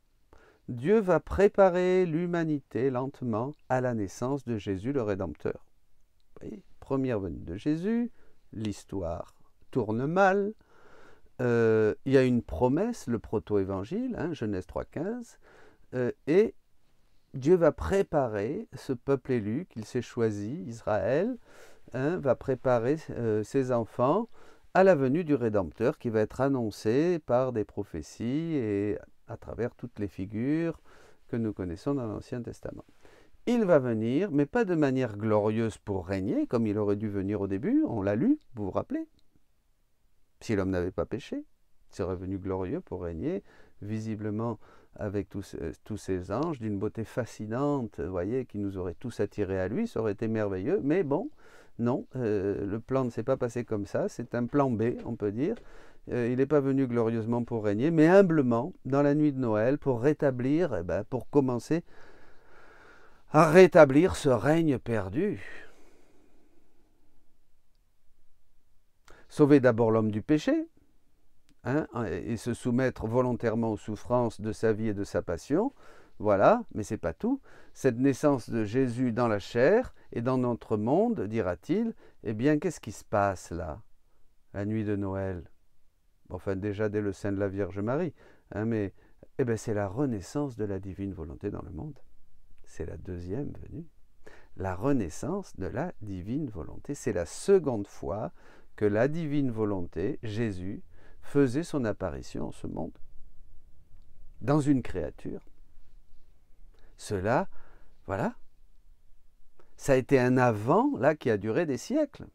Dieu va préparer l'humanité lentement à la naissance de Jésus le Rédempteur. Vous voyez, première venue de Jésus, l'histoire tourne mal. Il y a une promesse, le proto-évangile, hein, Genèse 3,15, et Dieu va préparer ce peuple élu qu'il s'est choisi, Israël, hein, va préparer ses enfants à la venue du Rédempteur qui va être annoncé par des prophéties et à travers toutes les figures que nous connaissons dans l'Ancien Testament. Il va venir, mais pas de manière glorieuse pour régner, comme il aurait dû venir au début, on l'a lu, vous vous rappelez? Si l'homme n'avait pas péché, il serait venu glorieux pour régner, visiblement avec tous ces anges, d'une beauté fascinante, vous voyez, qui nous auraient tous attirés à lui, ça aurait été merveilleux, mais bon, non, le plan ne s'est pas passé comme ça, c'est un plan B, on peut dire. Il n'est pas venu glorieusement pour régner, mais humblement, dans la nuit de Noël, pour rétablir, pour commencer à rétablir ce règne perdu. Sauver d'abord l'homme du péché, hein, et se soumettre volontairement aux souffrances de sa vie et de sa passion, voilà, mais ce n'est pas tout. Cette naissance de Jésus dans la chair et dans notre monde, dira-t-il, eh bien, qu'est-ce qui se passe là, la nuit de Noël? Enfin, déjà dès le sein de la Vierge Marie, hein, mais eh bien, c'est la renaissance de la divine volonté dans le monde. C'est la deuxième venue. La renaissance de la divine volonté. C'est la seconde fois que la divine volonté, Jésus, faisait son apparition en ce monde, dans une créature. Cela, voilà, ça a été un avant, là, qui a duré des siècles,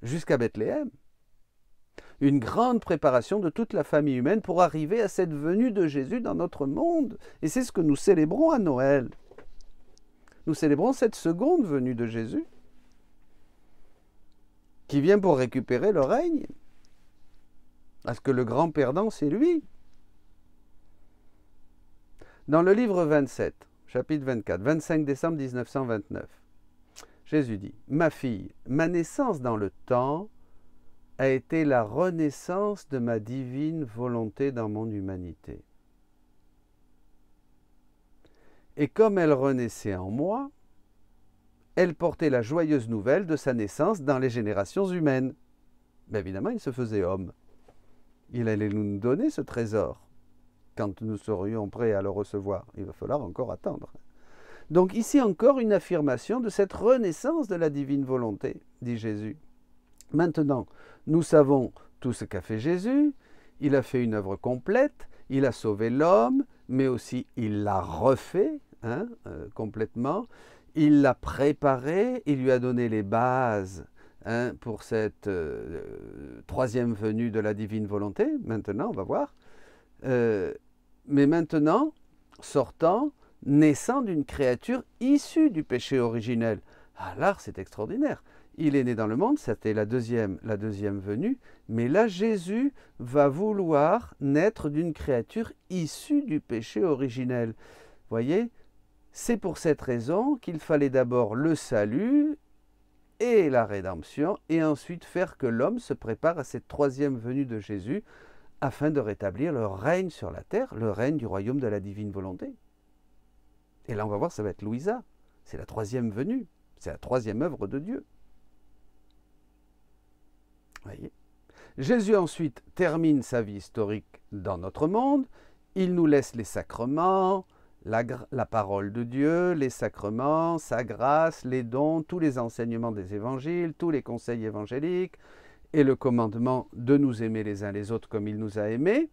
jusqu'à Bethléem. Une grande préparation de toute la famille humaine pour arriver à cette venue de Jésus dans notre monde. Et c'est ce que nous célébrons à Noël. Nous célébrons cette seconde venue de Jésus, qui vient pour récupérer le règne. Parce que le grand perdant, c'est lui. Dans le livre 27, chapitre 24, 25 décembre 1929, Jésus dit « Ma fille, ma naissance dans le temps a été la renaissance de ma divine volonté dans mon humanité. Et comme elle renaissait en moi, elle portait la joyeuse nouvelle de sa naissance dans les générations humaines. » Bien évidemment, il se faisait homme. Il allait nous donner ce trésor quand nous serions prêts à le recevoir. Il va falloir encore attendre. Donc ici encore une affirmation de cette renaissance de la divine volonté, dit Jésus. Maintenant, nous savons tout ce qu'a fait Jésus. Il a fait une œuvre complète, il a sauvé l'homme, mais aussi il l'a refait complètement. Il l'a préparé, il lui a donné les bases pour cette troisième venue de la divine volonté. Maintenant, on va voir. Mais maintenant, sortant, naissant d'une créature issue du péché originel. Ah là, c'est extraordinaire. Il est né dans le monde, c'était la deuxième venue, mais là, Jésus va vouloir naître d'une créature issue du péché originel. Voyez, c'est pour cette raison qu'il fallait d'abord le salut et la rédemption, et ensuite faire que l'homme se prépare à cette troisième venue de Jésus, afin de rétablir le règne sur la terre, le règne du royaume de la divine volonté. Et là, on va voir, ça va être Louisa. C'est la troisième venue. C'est la troisième œuvre de Dieu. Voyez. Jésus ensuite termine sa vie historique dans notre monde. Il nous laisse les sacrements, la parole de Dieu, les sacrements, sa grâce, les dons, tous les enseignements des évangiles, tous les conseils évangéliques, et le commandement de nous aimer les uns les autres comme il nous a aimés,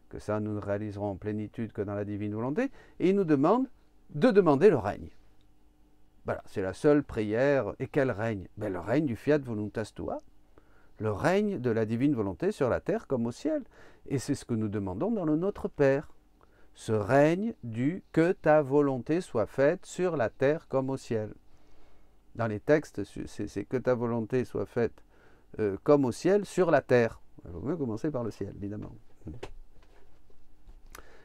que ça nous ne réaliserons en plénitude que dans la divine volonté, et il nous demande de demander le règne. Voilà, c'est la seule prière. Et quel règne? Le règne du fiat voluntas tua, le règne de la divine volonté sur la terre comme au ciel. Et c'est ce que nous demandons dans le Notre Père. Ce règne du « que ta volonté soit faite sur la terre comme au ciel ». Dans les textes, c'est « que ta volonté soit faite comme au ciel, sur la terre ». Il vaut mieux commencer par le ciel, évidemment.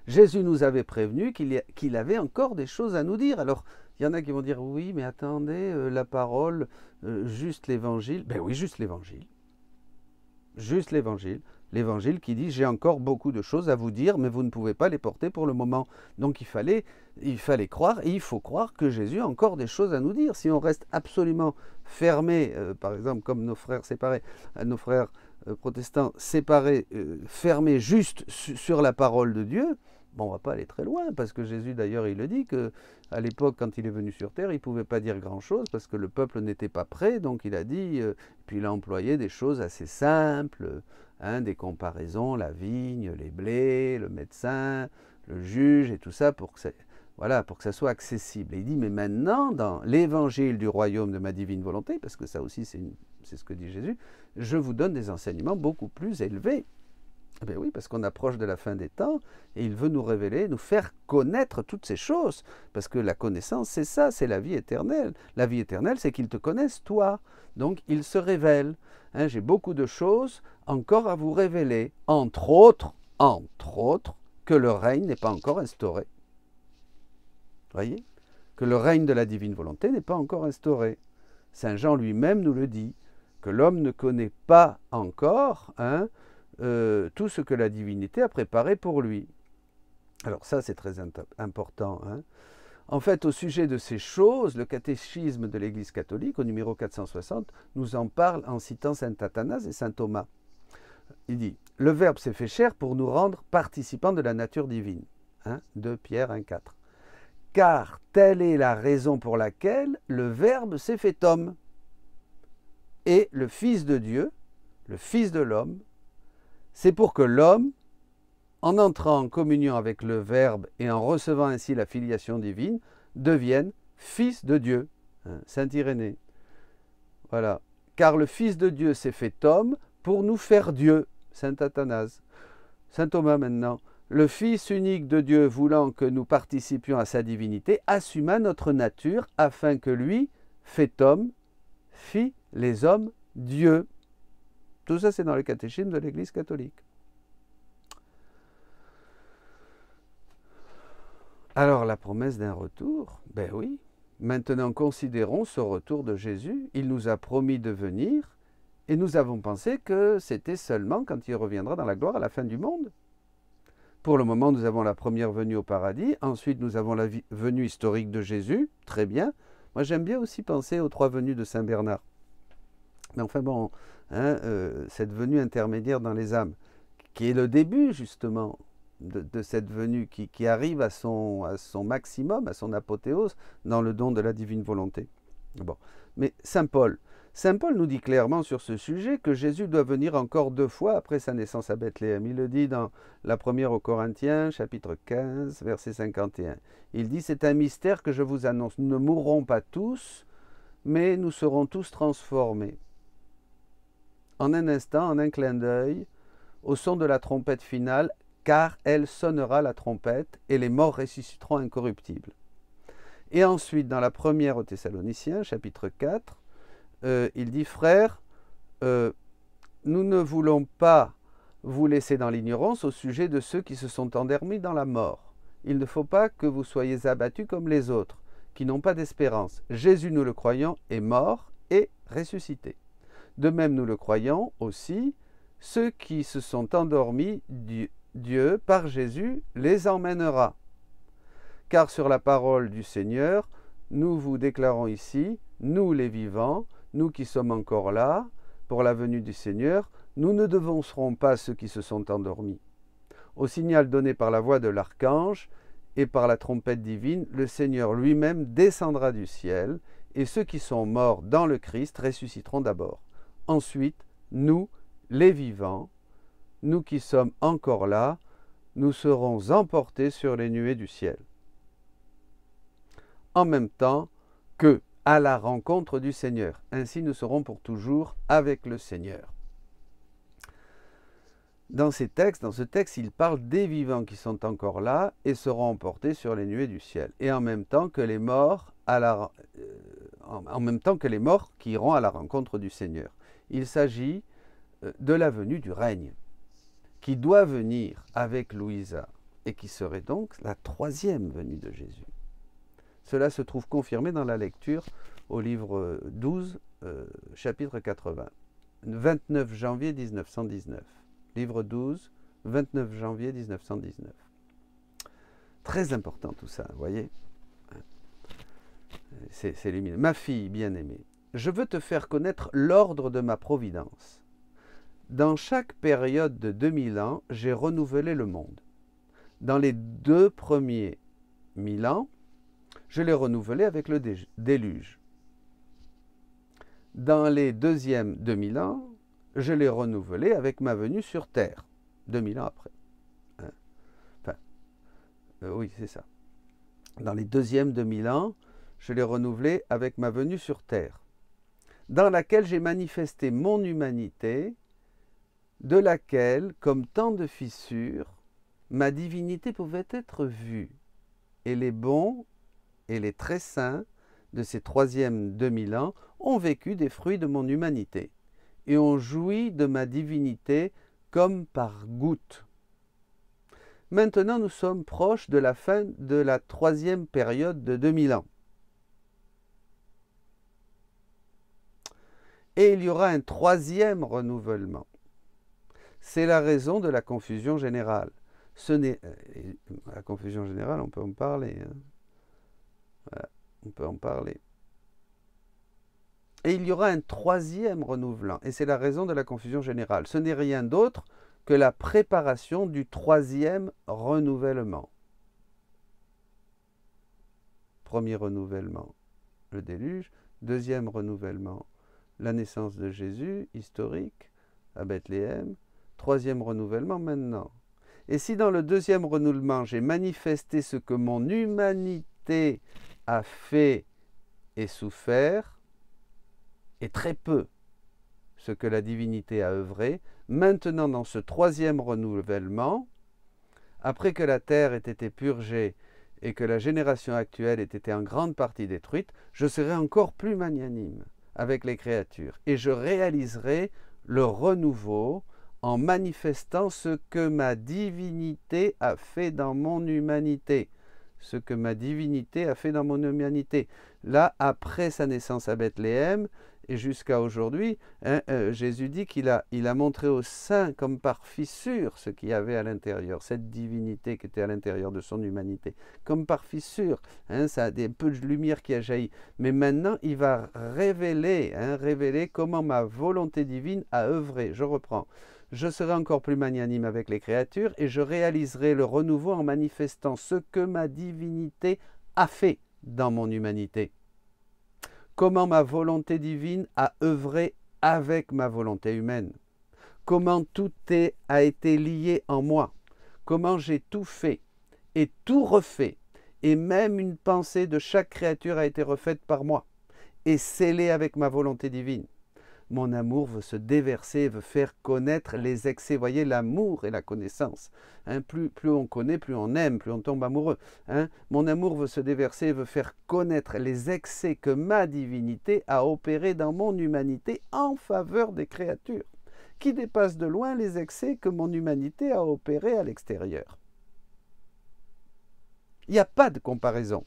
Jésus nous avait prévenu qu'il avait encore des choses à nous dire. Alors, il y en a qui vont dire, oui, mais attendez, la parole, juste l'évangile. Ben oui, juste l'évangile. Juste l'évangile. L'évangile qui dit, j'ai encore beaucoup de choses à vous dire, mais vous ne pouvez pas les porter pour le moment. Donc il fallait croire, et il faut croire que Jésus a encore des choses à nous dire. Si on reste absolument fermé, par exemple, comme nos frères séparés, nos frères protestants séparés, fermés juste sur la parole de Dieu, bon, on ne va pas aller très loin, parce que Jésus, d'ailleurs, il le dit, qu'à l'époque, quand il est venu sur terre, il ne pouvait pas dire grand-chose, parce que le peuple n'était pas prêt, donc il a dit, puis il a employé des choses assez simples, des comparaisons, la vigne, les blés, le médecin, le juge, et tout ça, pour que ça soit accessible. Et il dit, mais maintenant, dans l'évangile du royaume de ma divine volonté, parce que ça aussi, c'est ce que dit Jésus, je vous donne des enseignements beaucoup plus élevés. Ben oui, parce qu'on approche de la fin des temps et il veut nous révéler, nous faire connaître toutes ces choses. Parce que la connaissance, c'est ça, c'est la vie éternelle. La vie éternelle, c'est qu'ils te connaissent, toi. Donc, ils se révèlent. J'ai beaucoup de choses encore à vous révéler. Entre autres, que le règne n'est pas encore instauré. Voyez? Que le règne de la divine volonté n'est pas encore instauré. Saint Jean lui-même nous le dit, que l'homme ne connaît pas encore, tout ce que la divinité a préparé pour lui. Alors ça, c'est très important. En fait, au sujet de ces choses, le catéchisme de l'Église catholique, au numéro 460, nous en parle en citant saint Athanase et saint Thomas. Il dit, le Verbe s'est fait chair pour nous rendre participants de la nature divine. 2 Pierre 1,4. Car telle est la raison pour laquelle le Verbe s'est fait homme. Et le Fils de Dieu, le Fils de l'homme, c'est pour que l'homme, en entrant en communion avec le Verbe et en recevant ainsi la filiation divine, devienne fils de Dieu. Saint Irénée. Voilà. Car le Fils de Dieu s'est fait homme pour nous faire Dieu. Saint Athanase. Saint Thomas maintenant. Le Fils unique de Dieu, voulant que nous participions à sa divinité, assuma notre nature afin que lui, fait homme, fit les hommes Dieu. Tout ça, c'est dans le catéchisme de l'Église catholique. Alors la promesse d'un retour, ben oui. Maintenant considérons ce retour de Jésus. Il nous a promis de venir et nous avons pensé que c'était seulement quand il reviendra dans la gloire à la fin du monde. Pour le moment, nous avons la première venue au paradis. Ensuite, nous avons la venue historique de Jésus. Très bien. Moi, j'aime bien aussi penser aux 3 venues de Saint Bernard. Mais enfin bon, hein, cette venue intermédiaire dans les âmes, qui est le début justement de cette venue qui arrive à son maximum, à son apothéose, dans le don de la divine volonté. Bon. Mais Saint Paul nous dit clairement sur ce sujet que Jésus doit venir encore 2 fois après sa naissance à Bethléem. Il le dit dans la première aux Corinthiens, chapitre 15, verset 51. Il dit « C'est un mystère que je vous annonce. Nous ne mourrons pas tous, mais nous serons tous transformés. En un instant, en un clin d'œil, au son de la trompette finale, car elle sonnera la trompette, et les morts ressusciteront incorruptibles. » Et ensuite, dans la première aux Thessaloniciens, chapitre 4, il dit « Frères, nous ne voulons pas vous laisser dans l'ignorance au sujet de ceux qui se sont endormis dans la mort. Il ne faut pas que vous soyez abattus comme les autres, qui n'ont pas d'espérance. Jésus, nous le croyons, est mort et ressuscité. De même, nous le croyons aussi, ceux qui se sont endormis, Dieu, par Jésus, les emmènera. Car sur la parole du Seigneur, nous vous déclarons ici, nous les vivants, nous qui sommes encore là, pour la venue du Seigneur, nous ne devancerons pas ceux qui se sont endormis. Au signal donné par la voix de l'archange et par la trompette divine, le Seigneur lui-même descendra du ciel, et ceux qui sont morts dans le Christ ressusciteront d'abord. Ensuite, nous, les vivants, nous qui sommes encore là, nous serons emportés sur les nuées du ciel. En même temps que à la rencontre du Seigneur. Ainsi nous serons pour toujours avec le Seigneur. Dans ce texte, il parle des vivants qui sont encore là et seront emportés sur les nuées du ciel. Et en même temps que les morts, qui iront à la rencontre du Seigneur. Il s'agit de la venue du règne, qui doit venir avec Louisa, et qui serait donc la 3e venue de Jésus. Cela se trouve confirmé dans la lecture au livre 12, chapitre 80, 29 janvier 1919. Livre 12, 29 janvier 1919. Très important tout ça, vous voyez. C'est lumineux. Ma fille bien-aimée, je veux te faire connaître l'ordre de ma providence. Dans chaque période de 2000 ans, j'ai renouvelé le monde. Dans les 2 premiers 1000 ans, je l'ai renouvelé avec le déluge. Dans les 2e 2000 ans, je l'ai renouvelé avec ma venue sur terre, 2000 ans après. Hein? Enfin, oui, c'est ça. Dans les 2e 2000 ans, je l'ai renouvelé avec ma venue sur terre, dans laquelle j'ai manifesté mon humanité, de laquelle, comme tant de fissures, ma divinité pouvait être vue, et les bons et les très saints de ces 3e 2000 ans ont vécu des fruits de mon humanité et ont joui de ma divinité comme par gouttes. Maintenant, nous sommes proches de la fin de la 3e période de 2000 ans. Et il y aura un 3e renouvellement. C'est la raison de la confusion générale. La confusion générale, on peut en parler. Hein. Voilà, on peut en parler. Et il y aura un 3e renouvelant. Et c'est la raison de la confusion générale. Ce n'est rien d'autre que la préparation du 3e renouvellement. Premier renouvellement, le déluge. 2e renouvellement, la naissance de Jésus, historique, à Bethléem. 3e renouvellement maintenant. Et si dans le 2e renouvellement, j'ai manifesté ce que mon humanité a fait et souffert, et très peu ce que la divinité a œuvré, maintenant dans ce 3e renouvellement, après que la terre ait été purgée et que la génération actuelle ait été en grande partie détruite, je serai encore plus magnanime avec les créatures et je réaliserai le renouveau en manifestant ce que ma divinité a fait dans mon humanité. ce que ma divinité a fait dans mon humanité. Là, après sa naissance à Bethléem, et jusqu'à aujourd'hui, hein, Jésus dit qu'il a montré aux saints comme par fissure ce qu'il y avait à l'intérieur, cette divinité qui était à l'intérieur de son humanité. Comme par fissure, hein, ça a un peu de lumière qui a jailli. Mais maintenant, il va révéler, hein, révéler comment ma volonté divine a œuvré. Je reprends. Je serai encore plus magnanime avec les créatures et je réaliserai le renouveau en manifestant ce que ma divinité a fait dans mon humanité. Comment ma volonté divine a œuvré avec ma volonté humaine. Comment tout a été lié en moi. Comment j'ai tout fait et tout refait. Et même une pensée de chaque créature a été refaite par moi et scellée avec ma volonté divine. Mon amour veut se déverser, veut faire connaître les excès. Vous voyez, l'amour et la connaissance. Hein, plus on connaît, plus on aime, plus on tombe amoureux. Hein. Mon amour veut se déverser, veut faire connaître les excès que ma divinité a opérés dans mon humanité en faveur des créatures, qui dépassent de loin les excès que mon humanité a opérés à l'extérieur. Il n'y a pas de comparaison.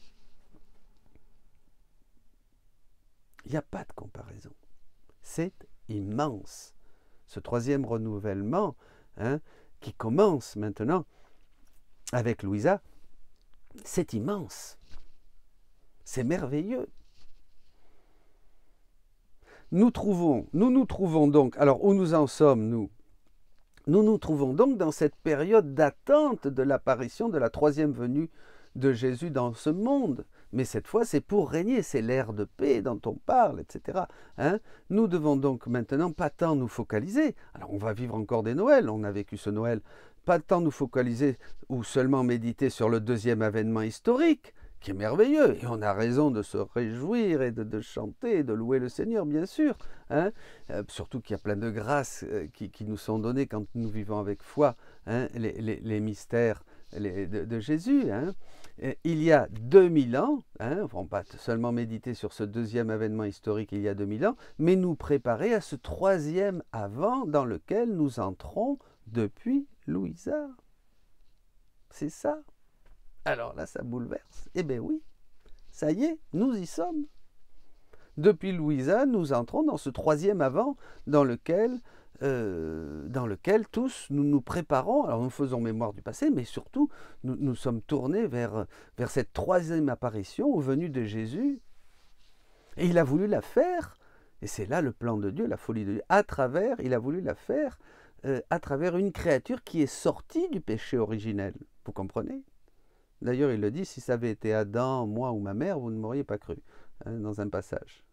Il n'y a pas de comparaison. C'est immense. Ce troisième renouvellement, hein, qui commence maintenant avec Louisa, c'est immense. C'est merveilleux. Nous nous trouvons donc, alors où nous en sommes, nous nous trouvons donc dans cette période d'attente de l'apparition de la troisième venue de Jésus dans ce monde. Mais cette fois, c'est pour régner, c'est l'ère de paix dont on parle, etc. Hein. Nous devons donc maintenant pas tant nous focaliser. Alors, on va vivre encore des Noëls, on a vécu ce Noël. Pas tant nous focaliser ou seulement méditer sur le deuxième avènement historique, qui est merveilleux. Et on a raison de se réjouir et de chanter et de louer le Seigneur, bien sûr. Hein. Surtout qu'il y a plein de grâces qui nous sont données quand nous vivons avec foi, hein, les mystères de Jésus. Hein. Il y a 2000 ans, hein, on ne va pas seulement méditer sur ce deuxième avènement historique il y a 2000 ans, mais nous préparer à ce troisième avant dans lequel nous entrons depuis Louisa. C'est ça. Alors là, ça bouleverse. Eh bien oui, ça y est, nous y sommes. Depuis Louisa, nous entrons dans ce troisième avant dans lequel tous nous nous préparons. Alors nous faisons mémoire du passé, mais surtout nous sommes tournés vers cette troisième apparition venue de Jésus. Et il a voulu la faire, et c'est là le plan de Dieu, la folie de Dieu, il a voulu la faire à travers une créature qui est sortie du péché originel. Vous comprenez? D'ailleurs, il le dit, si ça avait été Adam, moi ou ma mère, vous ne m'auriez pas cru, hein, dans un passage.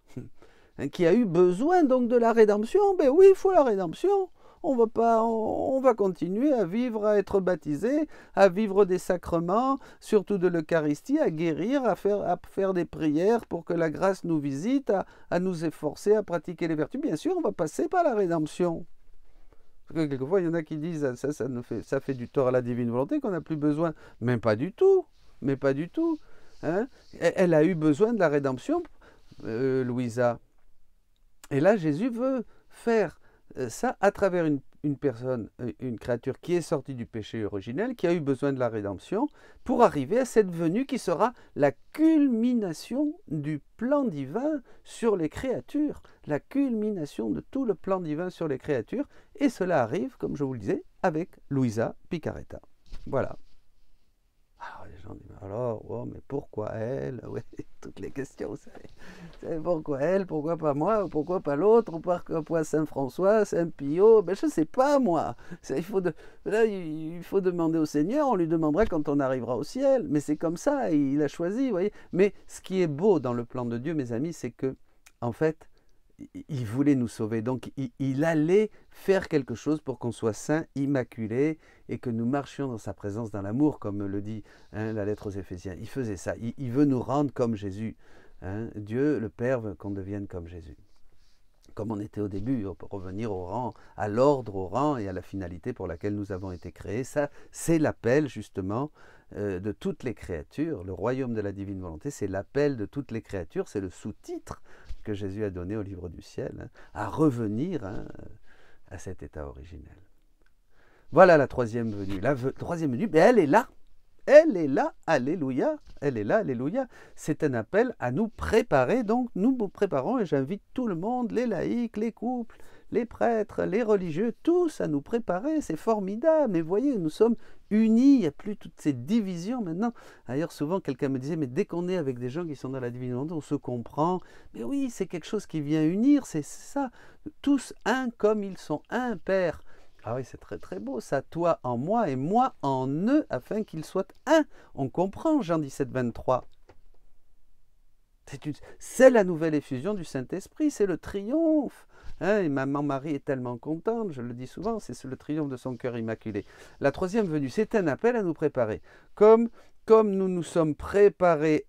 Qui a eu besoin donc de la rédemption. Ben oui, il faut la rédemption. On va continuer à vivre, à être baptisé, à vivre des sacrements, surtout de l'Eucharistie, à guérir, à faire des prières pour que la grâce nous visite, à nous efforcer à pratiquer les vertus. Bien sûr, on va passer par la rédemption. Parce que quelquefois, il y en a qui disent ça fait du tort à la divine volonté, qu'on n'a plus besoin. Mais pas du tout. Mais pas du tout. Hein. Elle a eu besoin de la rédemption, Louisa. Et là, Jésus veut faire ça à travers une personne, une créature qui est sortie du péché originel, qui a eu besoin de la rédemption, pour arriver à cette venue qui sera la culmination du plan divin sur les créatures, la culmination de tout le plan divin sur les créatures, et cela arrive, comme je vous le disais, avec Louisa Picaretta. Voilà. Alors les gens disent, alors, oh, mais pourquoi elle? Oui, toutes les questions, vous savez. Pourquoi elle? Pourquoi pas moi? Pourquoi pas l'autre? Pourquoi Saint-François, Saint-Pio? Ben, je ne sais pas, moi. Il faut demander au Seigneur, on lui demandera quand on arrivera au ciel. Mais c'est comme ça, il a choisi, vous voyez. Mais ce qui est beau dans le plan de Dieu, mes amis, c'est que, en fait, il voulait nous sauver, donc il allait faire quelque chose pour qu'on soit saint, immaculé, et que nous marchions dans sa présence, dans l'amour, comme le dit la lettre aux Éphésiens. Il faisait ça, il veut nous rendre comme Jésus. Hein. Dieu, le Père, veut qu'on devienne comme Jésus. Comme on était au début, on peut revenir au rang, à l'ordre, au rang et à la finalité pour laquelle nous avons été créés. Ça, c'est l'appel justement de toutes les créatures. Le royaume de la divine volonté, c'est l'appel de toutes les créatures, c'est le sous-titre que Jésus a donné au livre du ciel, hein, à revenir à cet état originel. Voilà la troisième venue. La troisième venue, ben elle est là. elle est là, alléluia, elle est là, alléluia. C'est un appel à nous préparer, donc nous nous préparons, et j'invite tout le monde, les laïcs, les couples, les prêtres, les religieux, tous à nous préparer, c'est formidable. Mais voyez, nous sommes unis, il n'y a plus toutes ces divisions maintenant. D'ailleurs, souvent, quelqu'un me disait, mais dès qu'on est avec des gens qui sont dans la divine volonté, on se comprend. Mais oui, c'est quelque chose qui vient unir, c'est ça. Tous un comme ils sont un, Père. Ah oui, c'est très très beau ça, toi en moi et moi en eux, afin qu'ils soient un. On comprend Jean 17, 23. C'est la nouvelle effusion du Saint-Esprit, c'est le triomphe. Hein, et maman Marie est tellement contente, je le dis souvent, c'est le triomphe de son cœur immaculé. La troisième venue, c'est un appel à nous préparer. Comme nous nous sommes préparés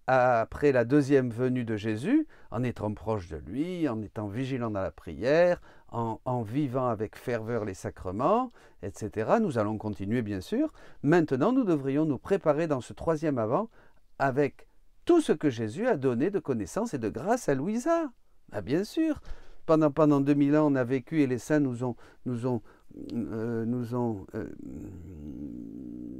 après la deuxième venue de Jésus, en étant proche de lui, en étant vigilant dans la prière, en vivant avec ferveur les sacrements, etc. Nous allons continuer, bien sûr. Maintenant, nous devrions nous préparer dans ce troisième avant avec tout ce que Jésus a donné de connaissance et de grâce à Louisa. Ah, bien sûr, pendant 2000 ans, on a vécu et les saints nous ont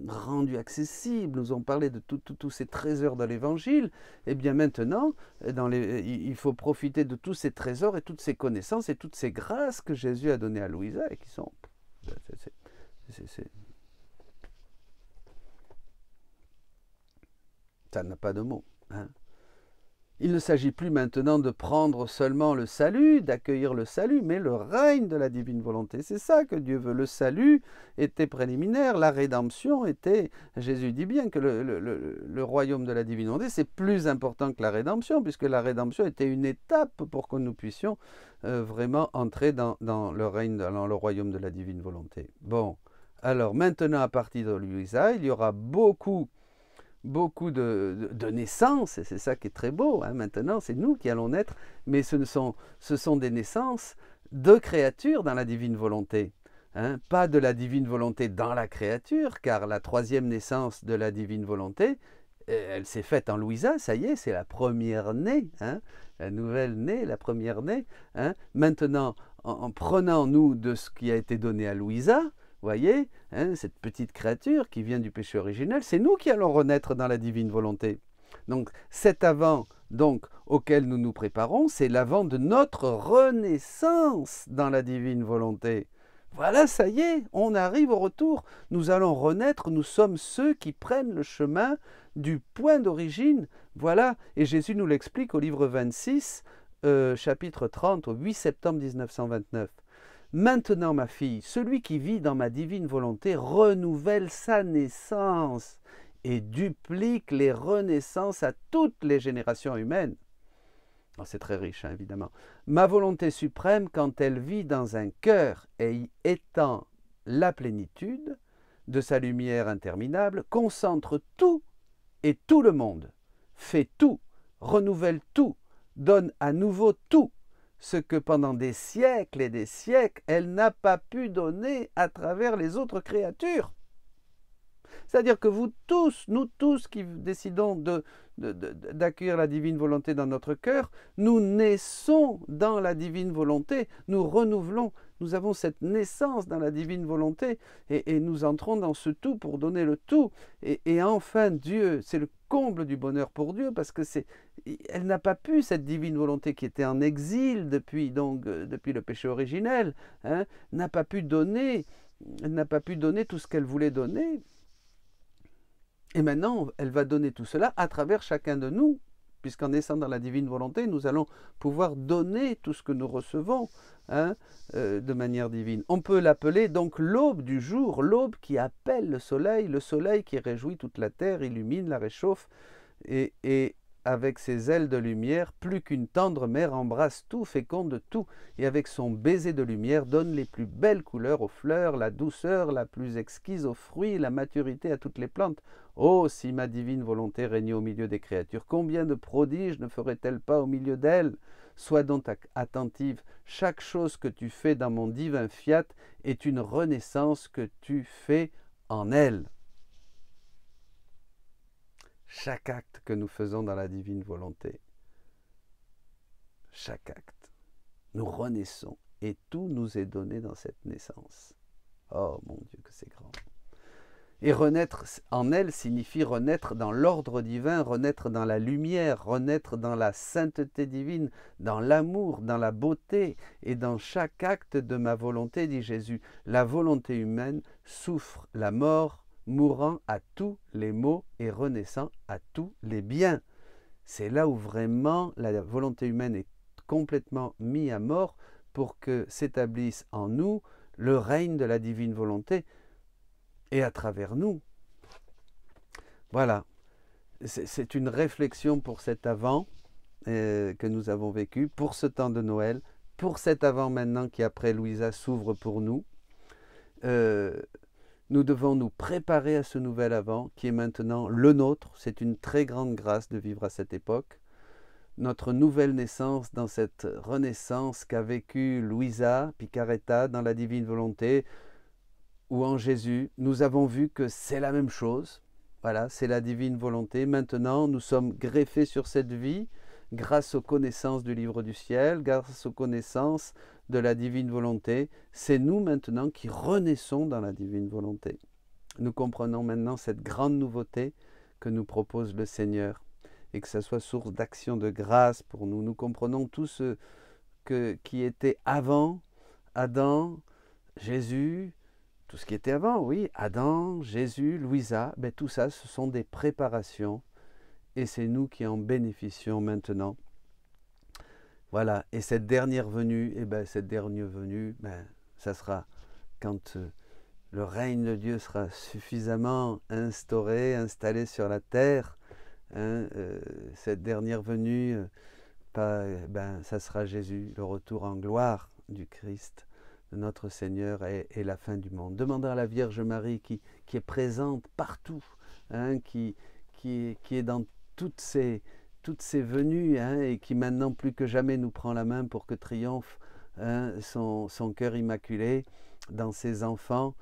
rendus accessibles, nous ont parlé de tous ces trésors dans l'Évangile. Et bien maintenant, il faut profiter de tous ces trésors et toutes ces connaissances et toutes ces grâces que Jésus a données à Louisa et qui sont... Ça n'a pas de mots. Hein. Il ne s'agit plus maintenant de prendre seulement le salut, d'accueillir le salut, mais le règne de la divine volonté. C'est ça que Dieu veut. Le salut était préliminaire, la rédemption était... Jésus dit bien que le royaume de la divine volonté, c'est plus important que la rédemption, puisque la rédemption était une étape pour que nous puissions vraiment entrer dans le règne, dans le royaume de la divine volonté. Bon, alors maintenant à partir de Louisa, il y aura beaucoup de naissances, et c'est ça qui est très beau. Hein. Maintenant, c'est nous qui allons naître, mais ce sont des naissances de créatures dans la divine volonté. Hein. Pas de la divine volonté dans la créature, car la troisième naissance de la divine volonté, elle s'est faite en Louisa, ça y est, c'est la première née, hein. La nouvelle née, la première née. Hein. Maintenant, en prenant, nous, de ce qui a été donné à Louisa, voyez, hein, cette petite créature qui vient du péché originel, c'est nous qui allons renaître dans la divine volonté. Donc cet avant auquel nous nous préparons, c'est l'avant de notre renaissance dans la divine volonté. Voilà, ça y est, on arrive au retour. Nous allons renaître, nous sommes ceux qui prennent le chemin du point d'origine. Voilà, et Jésus nous l'explique au livre 26, chapitre 30, au 8 septembre 1929. Maintenant, ma fille, celui qui vit dans ma divine volonté renouvelle sa naissance et duplique les renaissances à toutes les générations humaines. Oh, c'est très riche, hein, évidemment. Ma volonté suprême, quand elle vit dans un cœur et y étend la plénitude de sa lumière interminable, concentre tout et tout le monde, fait tout, renouvelle tout, donne à nouveau tout, ce que pendant des siècles et des siècles, elle n'a pas pu donner à travers les autres créatures. C'est-à-dire que vous tous, nous tous qui décidons d'accueillir la divine volonté dans notre cœur, nous naissons dans la divine volonté, nous renouvelons, nous avons cette naissance dans la divine volonté et nous entrons dans ce tout pour donner le tout. Et enfin, Dieu, c'est le comble du bonheur pour Dieu parce que elle n'a pas pu, cette divine volonté qui était en exil depuis le péché originel, hein, n'a pas pu donner tout ce qu'elle voulait donner. Et maintenant, elle va donner tout cela à travers chacun de nous, puisqu'en naissant dans la divine volonté, nous allons pouvoir donner tout ce que nous recevons, hein, de manière divine. On peut l'appeler donc l'aube du jour, l'aube qui appelle le soleil qui réjouit toute la terre, illumine, la réchauffe, et avec ses ailes de lumière, plus qu'une tendre mère embrasse tout, féconde tout, et avec son baiser de lumière donne les plus belles couleurs aux fleurs, la douceur la plus exquise aux fruits, la maturité à toutes les plantes. Oh, si ma divine volonté régnait au milieu des créatures, combien de prodiges ne ferait-elle pas au milieu d'elles? Sois donc attentive, chaque chose que tu fais dans mon divin fiat est une renaissance que tu fais en elle. Chaque acte que nous faisons dans la divine volonté, chaque acte, nous renaissons et tout nous est donné dans cette naissance. Oh mon Dieu, que c'est grand! Et renaître en elle signifie renaître dans l'ordre divin, renaître dans la lumière, renaître dans la sainteté divine, dans l'amour, dans la beauté et dans chaque acte de ma volonté, dit Jésus. La volonté humaine souffre la mort, mourant à tous les maux et renaissant à tous les biens. C'est là où vraiment la volonté humaine est complètement mise à mort pour que s'établisse en nous le règne de la divine volonté et à travers nous. Voilà, c'est une réflexion pour cet Avant que nous avons vécu, pour ce temps de Noël, pour cet Avant maintenant qui après Louisa s'ouvre pour nous. Nous devons nous préparer à ce nouvel Avant qui est maintenant le nôtre. C'est une très grande grâce de vivre à cette époque. Notre nouvelle naissance dans cette renaissance qu'a vécue Louisa Piccarreta dans la divine volonté, ou en Jésus, nous avons vu que c'est la même chose. Voilà, c'est la divine volonté. Maintenant, nous sommes greffés sur cette vie grâce aux connaissances du livre du ciel, grâce aux connaissances de la divine volonté. C'est nous maintenant qui renaissons dans la divine volonté. Nous comprenons maintenant cette grande nouveauté que nous propose le Seigneur et que ça soit source d'action de grâce pour nous. Nous comprenons tout ce qui était avant Adam, Jésus, tout ce qui était avant, oui, Adam, Jésus, Louisa, ben tout ça, ce sont des préparations et c'est nous qui en bénéficions maintenant. Voilà, et cette dernière venue, ça sera quand le règne de Dieu sera suffisamment instauré, installé sur la terre. Cette dernière venue, ça sera Jésus, le retour en gloire du Christ, de notre Seigneur et la fin du monde. Demandons à la Vierge Marie qui est présente partout, qui est dans toutes ces venues et qui maintenant plus que jamais nous prend la main pour que triomphe son cœur immaculé dans ses enfants.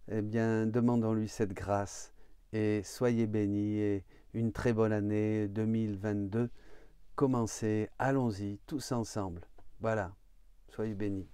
Eh bien, demandons-lui cette grâce et soyez bénis et une très bonne année 2022. Commencez, allons-y tous ensemble. Voilà, soyez bénis.